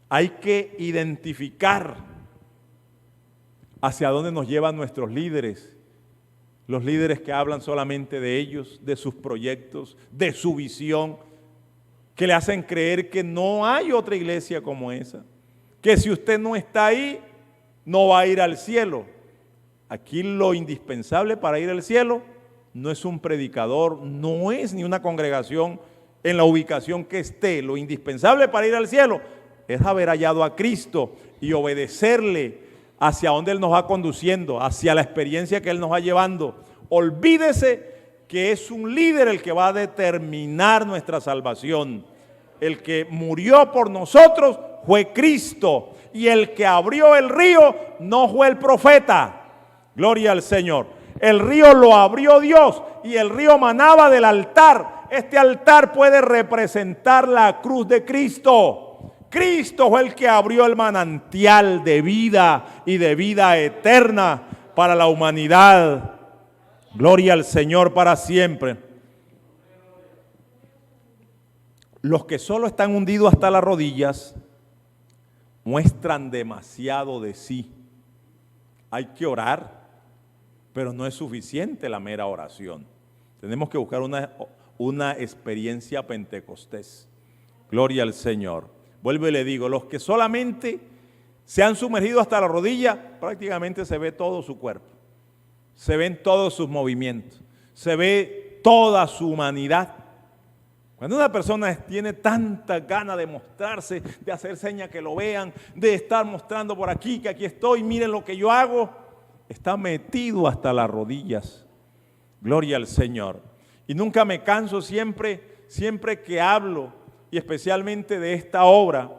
S1: Hay que identificar hacia dónde nos llevan nuestros líderes. Los líderes que hablan solamente de ellos, de sus proyectos, de su visión, que le hacen creer que no hay otra iglesia como esa, que si usted no está ahí, no va a ir al cielo. Aquí lo indispensable para ir al cielo no es un predicador, no es ni una congregación en la ubicación que esté. Lo indispensable para ir al cielo es haber hallado a Cristo y obedecerle hacia donde Él nos va conduciendo, hacia la experiencia que Él nos va llevando. Olvídese que es un líder el que va a determinar nuestra salvación. El que murió por nosotros fue Cristo, y el que abrió el río no fue el profeta. Gloria al Señor. El río lo abrió Dios, y el río manaba del altar. Este altar puede representar la cruz de Cristo. Cristo fue el que abrió el manantial de vida y de vida eterna para la humanidad. Gloria al Señor para siempre. Los que solo están hundidos hasta las rodillas muestran demasiado de sí. Hay que orar, pero no es suficiente la mera oración. Tenemos que buscar una experiencia pentecostés. Gloria al Señor. Vuelvo y le digo, los que solamente se han sumergido hasta la rodilla, prácticamente se ve todo su cuerpo. Se ven todos sus movimientos. Se ve toda su humanidad. Cuando una persona tiene tanta gana de mostrarse, de hacer señas que lo vean, de estar mostrando por aquí, que aquí estoy, miren lo que yo hago, está metido hasta las rodillas. Gloria al Señor. Y nunca me canso siempre que hablo, y especialmente de esta obra,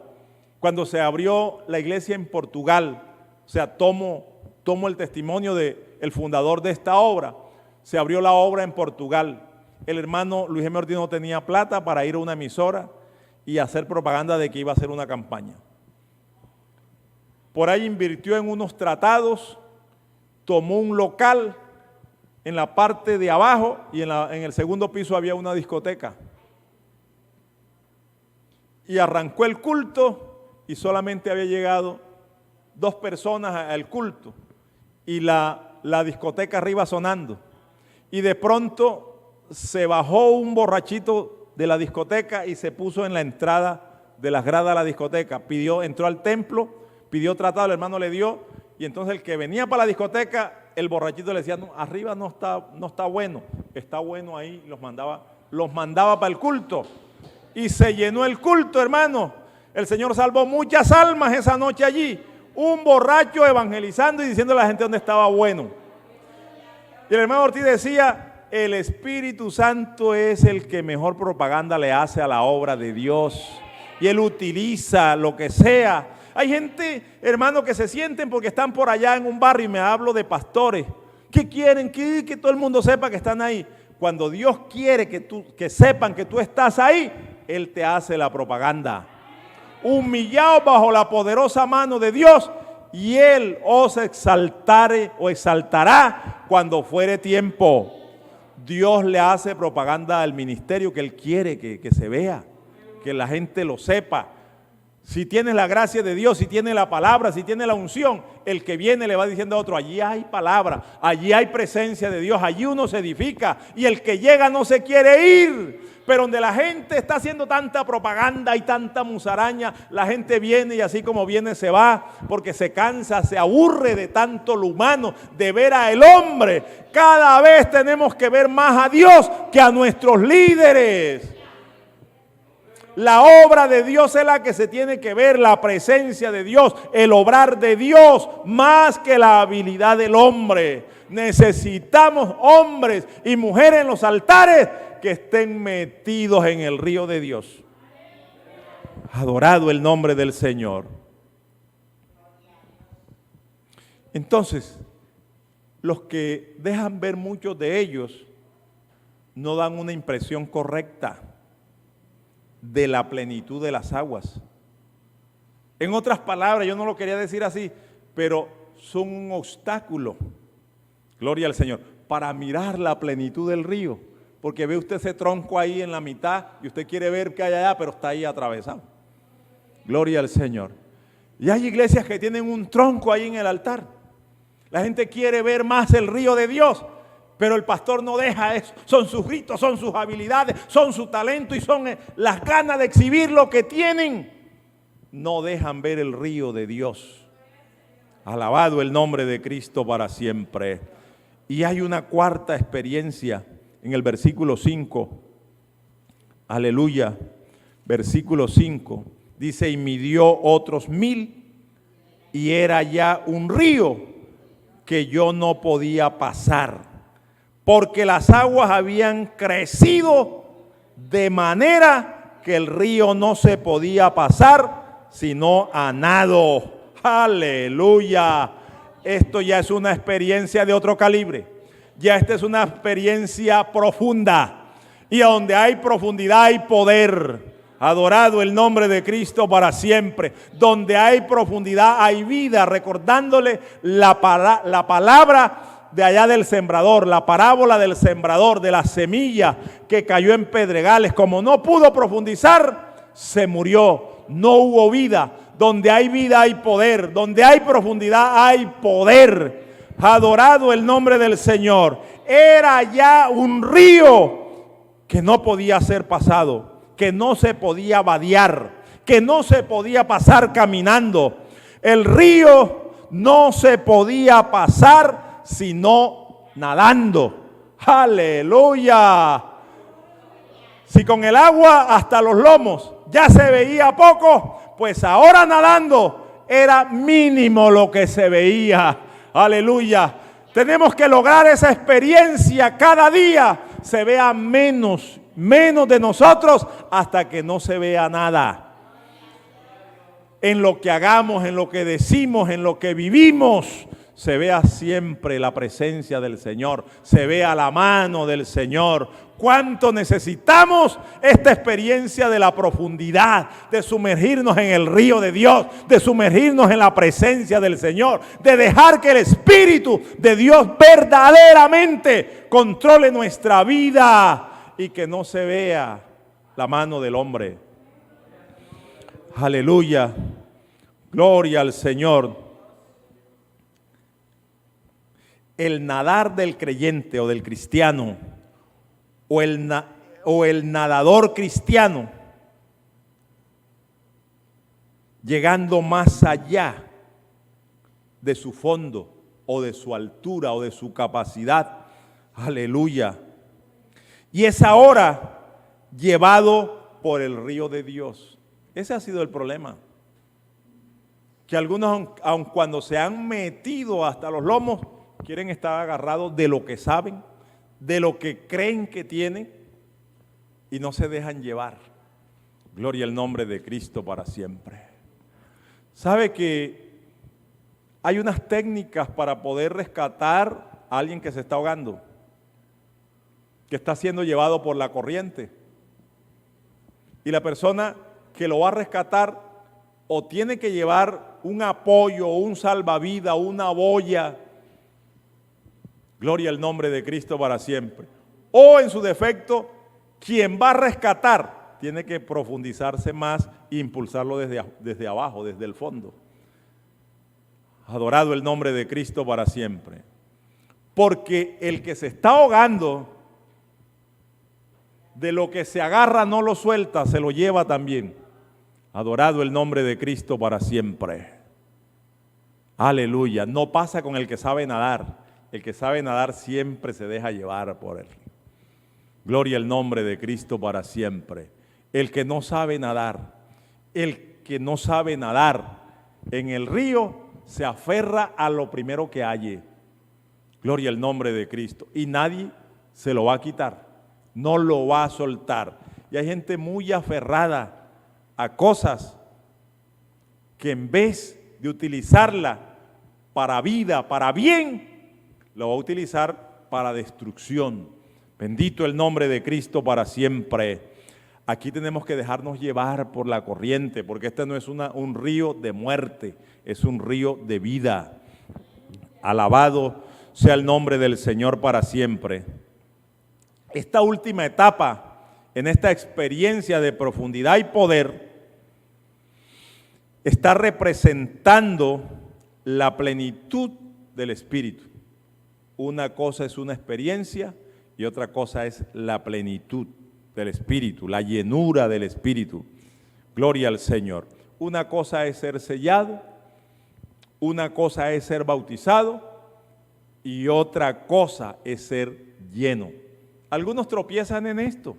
S1: cuando se abrió la iglesia en Portugal, o sea, tomo el testimonio del fundador de esta obra. Se abrió la obra en Portugal. El hermano Luis M. Ortiz no tenía plata para ir a una emisora y hacer propaganda de que iba a hacer una campaña. Por ahí invirtió en unos tratados, tomó un local en la parte de abajo y en el segundo piso había una discoteca. Y arrancó el culto y solamente había llegado 2 personas al culto y la discoteca arriba sonando. Y de pronto se bajó un borrachito de la discoteca y se puso en la entrada de las gradas de la discoteca. Entró al templo, pidió tratado, el hermano le dio, y entonces el que venía para la discoteca, el borrachito le decía, no, arriba no está bueno, está bueno ahí, los mandaba para el culto. Y se llenó el culto, hermano. El Señor salvó muchas almas esa noche allí. Un borracho evangelizando y diciendo a la gente dónde estaba bueno. Y el hermano Ortiz decía, el Espíritu Santo es el que mejor propaganda le hace a la obra de Dios. Y Él utiliza lo que sea. Hay gente, hermano, que se sienten porque están por allá en un barrio, y me hablo de pastores, que quieren que todo el mundo sepa que están ahí. Cuando Dios quiere que sepan que tú estás ahí, Él te hace la propaganda. Humillaos bajo la poderosa mano de Dios, y Él os exaltará cuando fuere tiempo. Dios le hace propaganda al ministerio que Él quiere que se vea, que la gente lo sepa. Si tienes la gracia de Dios, si tienes la palabra, si tienes la unción, el que viene le va diciendo a otro, allí hay palabra, allí hay presencia de Dios, allí uno se edifica, y el que llega no se quiere ir. Pero donde la gente está haciendo tanta propaganda y tanta musaraña, la gente viene y así como viene se va, porque se cansa, se aburre de tanto lo humano, de ver a el hombre. Cada vez tenemos que ver más a Dios que a nuestros líderes. La obra de Dios es la que se tiene que ver, la presencia de Dios, el obrar de Dios, más que la habilidad del hombre. Necesitamos hombres y mujeres en los altares que estén metidos en el río de Dios. Adorado el nombre del Señor. Entonces, los que dejan ver muchos de ellos no dan una impresión correcta de la plenitud de las aguas. En otras palabras, yo no lo quería decir así, pero son un obstáculo, gloria al Señor, para mirar la plenitud del río, porque ve usted ese tronco ahí en la mitad y usted quiere ver qué hay allá, pero está ahí atravesado. Gloria al Señor. Y hay iglesias que tienen un tronco ahí en el altar. La gente quiere ver más el río de Dios, pero el pastor no deja eso. Son sus gritos, son sus habilidades, son su talento y son las ganas de exhibir lo que tienen. No dejan ver el río de Dios. Alabado el nombre de Cristo para siempre. Y hay una cuarta experiencia en el versículo 5. Aleluya. Versículo 5. Dice, y midió otros 1000 y era ya un río que yo no podía pasar, porque las aguas habían crecido de manera que el río no se podía pasar sino a nado. Aleluya. Esto ya es una experiencia de otro calibre. Ya esta es una experiencia profunda. Y a donde hay profundidad hay poder. Adorado el nombre de Cristo para siempre. Donde hay profundidad hay vida. Recordándole la palabra de allá del sembrador, la parábola del sembrador, de la semilla que cayó en pedregales. Como no pudo profundizar, se murió. No hubo vida. Donde hay vida hay poder. Donde hay profundidad hay poder. Adorado el nombre del Señor. Era ya un río que no podía ser pasado, que no se podía vadear, que no se podía pasar caminando. El río no se podía pasar sino nadando. Aleluya. Si con el agua hasta los lomos ya se veía poco, pues ahora nadando era mínimo lo que se veía. Aleluya. Tenemos que lograr esa experiencia cada día. Se vea menos de nosotros hasta que no se vea nada. En lo que hagamos, en lo que decimos, en lo que vivimos, se vea siempre la presencia del Señor, se vea la mano del Señor. ¿Cuánto necesitamos esta experiencia de la profundidad, de sumergirnos en el río de Dios, de sumergirnos en la presencia del Señor, de dejar que el Espíritu de Dios verdaderamente controle nuestra vida y que no se vea la mano del hombre? Aleluya, gloria al Señor. El nadar del creyente o del cristiano o el nadador cristiano, llegando más allá de su fondo o de su altura o de su capacidad. Aleluya. Y es ahora llevado por el río de Dios. Ese ha sido el problema. Que algunos, aun cuando se han metido hasta los lomos, quieren estar agarrados de lo que saben, de lo que creen que tienen y no se dejan llevar. Gloria al nombre de Cristo para siempre. ¿Sabe que hay unas técnicas para poder rescatar a alguien que se está ahogando, que está siendo llevado por la corriente? Y la persona que lo va a rescatar o tiene que llevar un apoyo, un salvavidas, una boya. Gloria al nombre de Cristo para siempre. O en su defecto, quien va a rescatar tiene que profundizarse más e impulsarlo desde abajo, desde el fondo. Adorado el nombre de Cristo para siempre. Porque el que se está ahogando, de lo que se agarra no lo suelta, se lo lleva también. Adorado el nombre de Cristo para siempre. Aleluya. No pasa con el que sabe nadar. El que sabe nadar siempre se deja llevar por él. Gloria al nombre de Cristo para siempre. El que no sabe nadar en el río se aferra a lo primero que halle. Gloria al nombre de Cristo. Y nadie se lo va a quitar, no lo va a soltar. Y hay gente muy aferrada a cosas que en vez de utilizarla para vida, para bien, lo va a utilizar para destrucción. Bendito el nombre de Cristo para siempre. Aquí tenemos que dejarnos llevar por la corriente, porque este no es un río de muerte, es un río de vida. Alabado sea el nombre del Señor para siempre. Esta última etapa, en esta experiencia de profundidad y poder, está representando la plenitud del Espíritu. Una cosa es una experiencia y otra cosa es la plenitud del Espíritu, la llenura del Espíritu. Gloria al Señor. Una cosa es ser sellado, una cosa es ser bautizado y otra cosa es ser lleno. Algunos tropiezan en esto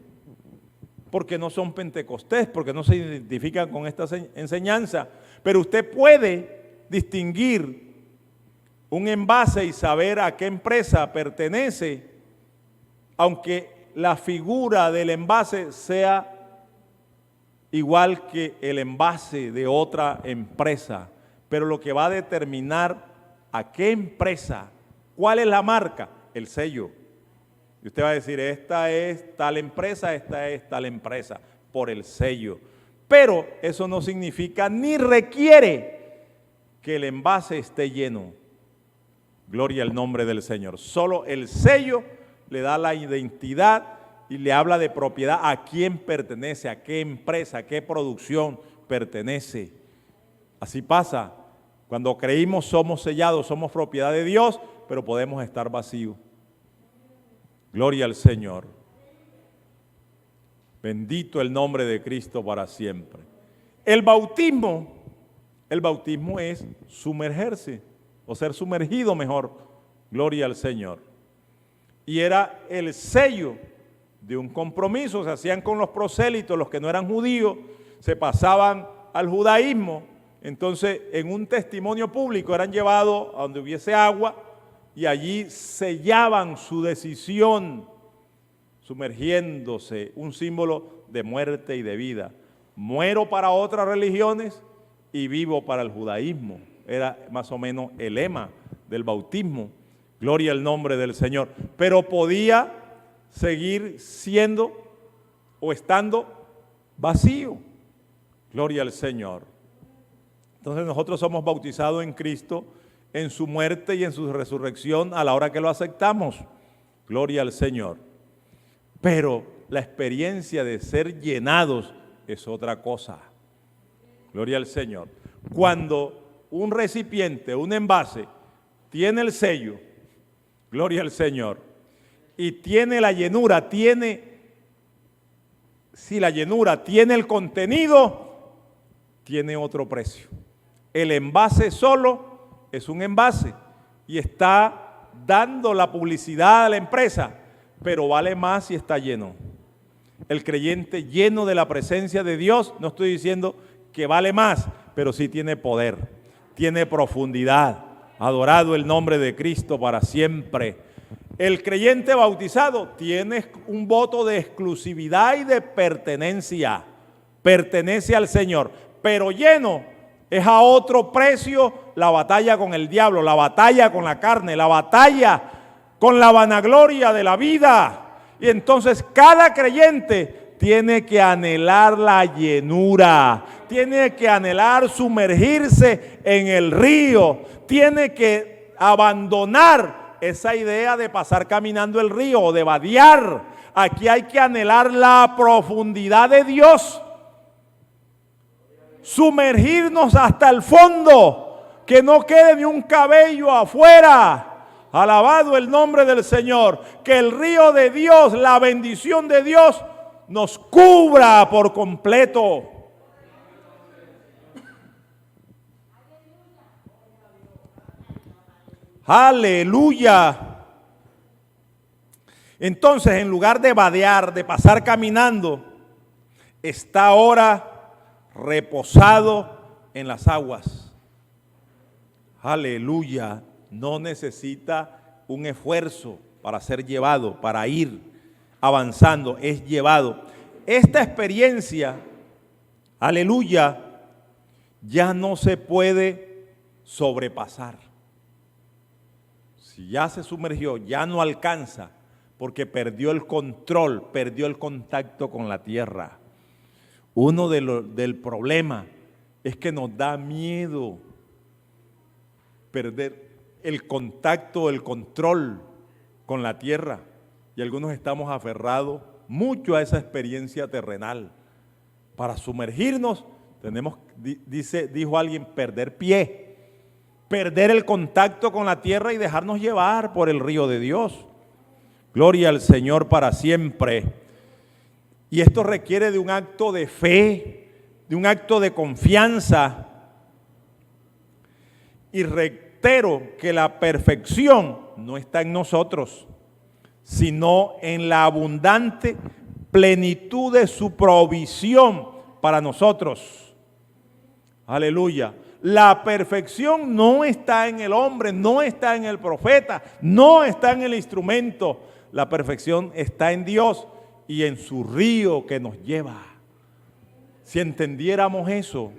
S1: porque no son pentecostés, porque no se identifican con esta enseñanza, pero usted puede distinguir un envase y saber a qué empresa pertenece, aunque la figura del envase sea igual que el envase de otra empresa, pero lo que va a determinar a qué empresa, cuál es la marca, el sello. Y usted va a decir, esta es tal empresa, esta es tal empresa, por el sello. Pero eso no significa ni requiere que el envase esté lleno. Gloria al nombre del Señor. Solo el sello le da la identidad y le habla de propiedad, a quién pertenece, a qué empresa, a qué producción pertenece. Así pasa. Cuando creímos somos sellados, somos propiedad de Dios, pero podemos estar vacíos. Gloria al Señor. Bendito el nombre de Cristo para siempre. El bautismo es sumergerse, o ser sumergido mejor. Gloria al Señor. Y era el sello de un compromiso. Se hacían con los prosélitos, los que no eran judíos, se pasaban al judaísmo. Entonces, en un testimonio público eran llevados a donde hubiese agua y allí sellaban su decisión, sumergiéndose, un símbolo de muerte y de vida. Muero para otras religiones y vivo para el judaísmo. Era más o menos el lema del bautismo. Gloria al nombre del Señor. Pero podía seguir siendo o estando vacío. Gloria al Señor. Entonces nosotros somos bautizados en Cristo, en su muerte y en su resurrección a la hora que lo aceptamos. Gloria al Señor. Pero la experiencia de ser llenados es otra cosa. Gloria al Señor. Cuando un recipiente, un envase, tiene el sello, gloria al Señor, y tiene la llenura, si la llenura tiene el contenido, tiene otro precio. El envase solo es un envase y está dando la publicidad a la empresa, pero vale más si está lleno. El creyente lleno de la presencia de Dios, no estoy diciendo que vale más, pero sí tiene poder, tiene profundidad. Adorado el nombre de Cristo para siempre. El creyente bautizado tiene un voto de exclusividad y de pertenencia. Pertenece al Señor, pero lleno es a otro precio la batalla con el diablo, la batalla con la carne, la batalla con la vanagloria de la vida. Y entonces cada creyente tiene que anhelar la llenura, tiene que anhelar sumergirse en el río, tiene que abandonar esa idea de pasar caminando el río o de vadear. Aquí hay que anhelar la profundidad de Dios, sumergirnos hasta el fondo, que no quede ni un cabello afuera. Alabado el nombre del Señor, que el río de Dios, la bendición de Dios nos cubra por completo. Aleluya. Entonces, en lugar de vadear, de pasar caminando, está ahora reposado en las aguas. Aleluya. No necesita un esfuerzo para ser llevado, para ir avanzando, es llevado. Esta experiencia, aleluya, ya no se puede sobrepasar. Si ya se sumergió, ya no alcanza, porque perdió el control, perdió el contacto con la tierra. Uno del problema es que nos da miedo perder el contacto, el control con la tierra. Y algunos estamos aferrados mucho a esa experiencia terrenal. Para sumergirnos tenemos, dijo alguien, perder pie, perder el contacto con la tierra y dejarnos llevar por el río de Dios. Gloria al Señor para siempre. Y esto requiere de un acto de fe, de un acto de confianza. Y reitero que la perfección no está en nosotros, sino en la abundante plenitud de su provisión para nosotros. Aleluya. La perfección no está en el hombre, no está en el profeta, no está en el instrumento. La perfección está en Dios y en su río que nos lleva. Si entendiéramos eso,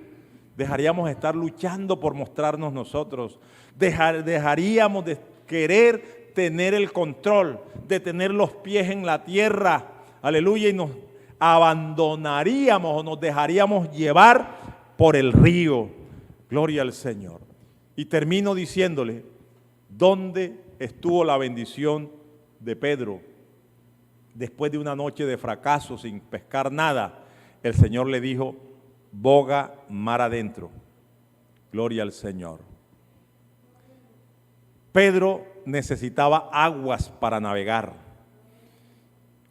S1: dejaríamos de estar luchando por mostrarnos nosotros. Dejaríamos de querer tener el control, de tener los pies en la tierra, aleluya, y nos abandonaríamos o nos dejaríamos llevar por el río. Gloria al Señor. Y termino diciéndole, ¿dónde estuvo la bendición de Pedro? Después de una noche de fracaso sin pescar nada, el Señor le dijo, boga mar adentro. Gloria al Señor. Pedro necesitaba aguas para navegar.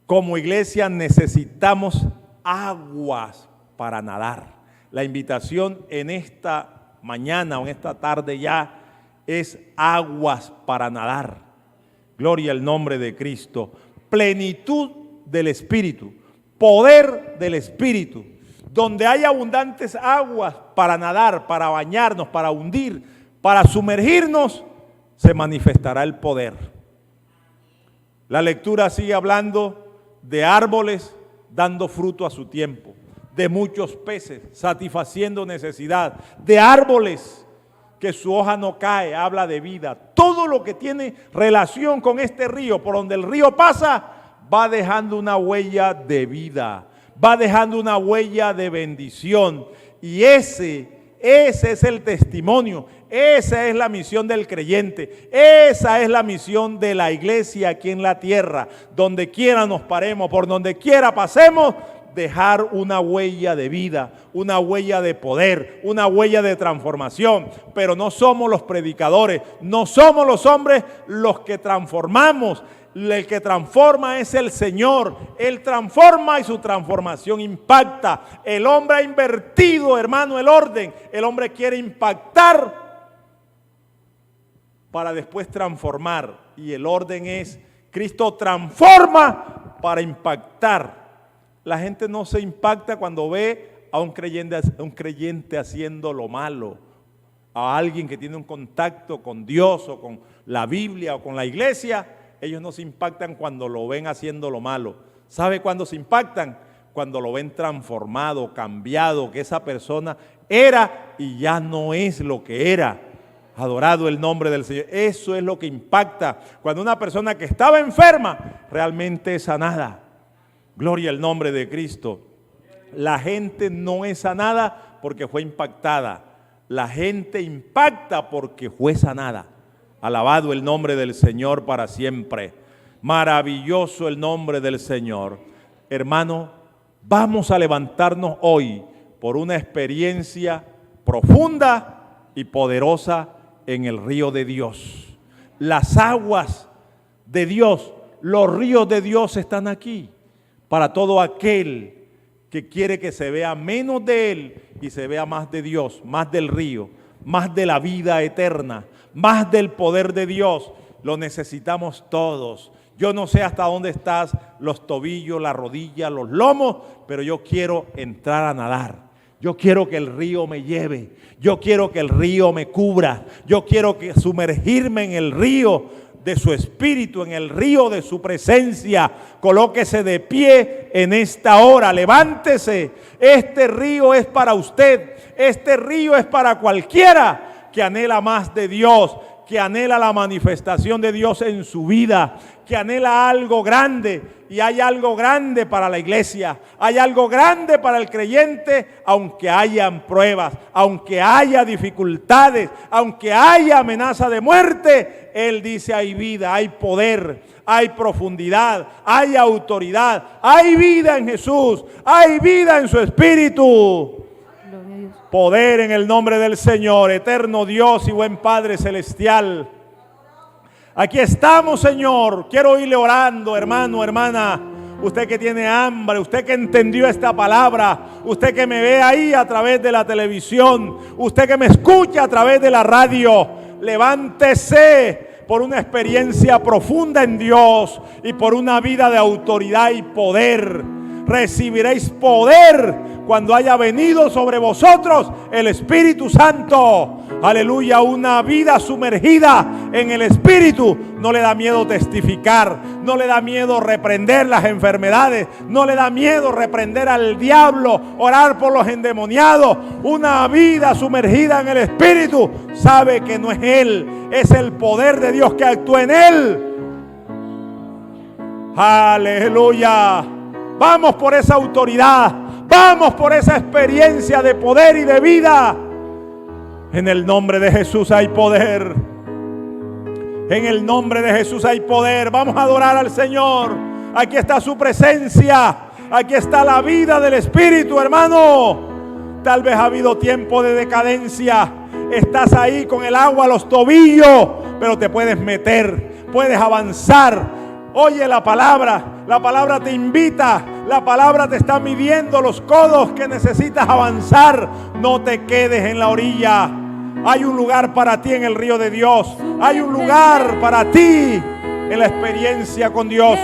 S1: Como iglesia necesitamos aguas para nadar. La invitación en esta mañana o en esta tarde ya es aguas para nadar. Gloria al nombre de Cristo. Plenitud del Espíritu, poder del Espíritu. Donde hay abundantes aguas para nadar, para bañarnos, para hundir, para sumergirnos, se manifestará el poder. La lectura sigue hablando de árboles dando fruto a su tiempo, de muchos peces satisfaciendo necesidad, de árboles que su hoja no cae, habla de vida. Todo lo que tiene relación con este río, por donde el río pasa, va dejando una huella de vida, va dejando una huella de bendición. Y ese es el testimonio, esa es la misión del creyente, esa es la misión de la iglesia aquí en la tierra. Donde quiera nos paremos, por donde quiera pasemos, dejar una huella de vida, una huella de poder, una huella de transformación. Pero no somos los predicadores, no somos los hombres los que transformamos. El que transforma es el Señor. Él transforma y su transformación impacta. El hombre ha invertido, hermano, el orden. El hombre quiere impactar para después transformar. Y el orden es, Cristo transforma para impactar. La gente no se impacta cuando ve a un creyente haciendo lo malo. A alguien que tiene un contacto con Dios o con la Biblia o con la iglesia. Ellos no se impactan cuando lo ven haciendo lo malo. ¿Sabe cuándo se impactan? Cuando lo ven transformado, cambiado, que esa persona era y ya no es lo que era. Adorado el nombre del Señor. Eso es lo que impacta. Cuando una persona que estaba enferma realmente es sanada. Gloria al nombre de Cristo. La gente no es sanada porque fue impactada. La gente impacta porque fue sanada. Alabado el nombre del Señor para siempre. Maravilloso el nombre del Señor. Hermano, vamos a levantarnos hoy por una experiencia profunda y poderosa en el río de Dios. Las aguas de Dios, los ríos de Dios están aquí para todo aquel que quiere que se vea menos de Él y se vea más de Dios, más del río, más de la vida eterna, más del poder de Dios. Lo necesitamos todos. Yo no sé hasta dónde estás, los tobillos, la rodilla, los lomos, pero yo quiero entrar a nadar. Yo quiero que el río me lleve. Yo quiero que el río me cubra. Yo quiero sumergirme en el río de su espíritu, en el río de su presencia. Colóquese de pie en esta hora, levántese. Este río es para usted. Este río es para cualquiera que anhela más de Dios, que anhela la manifestación de Dios en su vida, que anhela algo grande. Y hay algo grande para la iglesia, hay algo grande para el creyente, aunque hayan pruebas, aunque haya dificultades, aunque haya amenaza de muerte. Él dice: hay vida, hay poder, hay profundidad, hay autoridad, hay vida en Jesús, hay vida en su espíritu. Poder en el nombre del Señor, eterno Dios y buen Padre celestial. Aquí estamos, Señor. Quiero oírle orando, hermano, hermana. Usted que tiene hambre, usted que entendió esta palabra, usted que me ve ahí a través de la televisión, usted que me escucha a través de la radio, levántese por una experiencia profunda en Dios y por una vida de autoridad y poder. Recibiréis poder cuando haya venido sobre vosotros el Espíritu Santo. Aleluya, una vida sumergida en el Espíritu. No le da miedo testificar, no le da miedo reprender las enfermedades, no le da miedo reprender al diablo, orar por los endemoniados. Una vida sumergida en el Espíritu sabe que no es él, es el poder de Dios que actúa en él.
S2: Aleluya. Vamos por esa autoridad. Vamos por esa experiencia de poder y de vida. En el nombre de Jesús hay poder. En el nombre de Jesús hay poder. Vamos a adorar al Señor. Aquí está su presencia. Aquí está la vida del Espíritu, hermano. Tal vez ha habido tiempo de decadencia. Estás ahí con el agua a los tobillos, pero te puedes meter, puedes avanzar. Oye la palabra te invita, la palabra te está midiendo los codos que necesitas avanzar. No te quedes en la orilla. Hay un lugar para ti en el río de Dios. Hay un lugar para ti en la experiencia con Dios.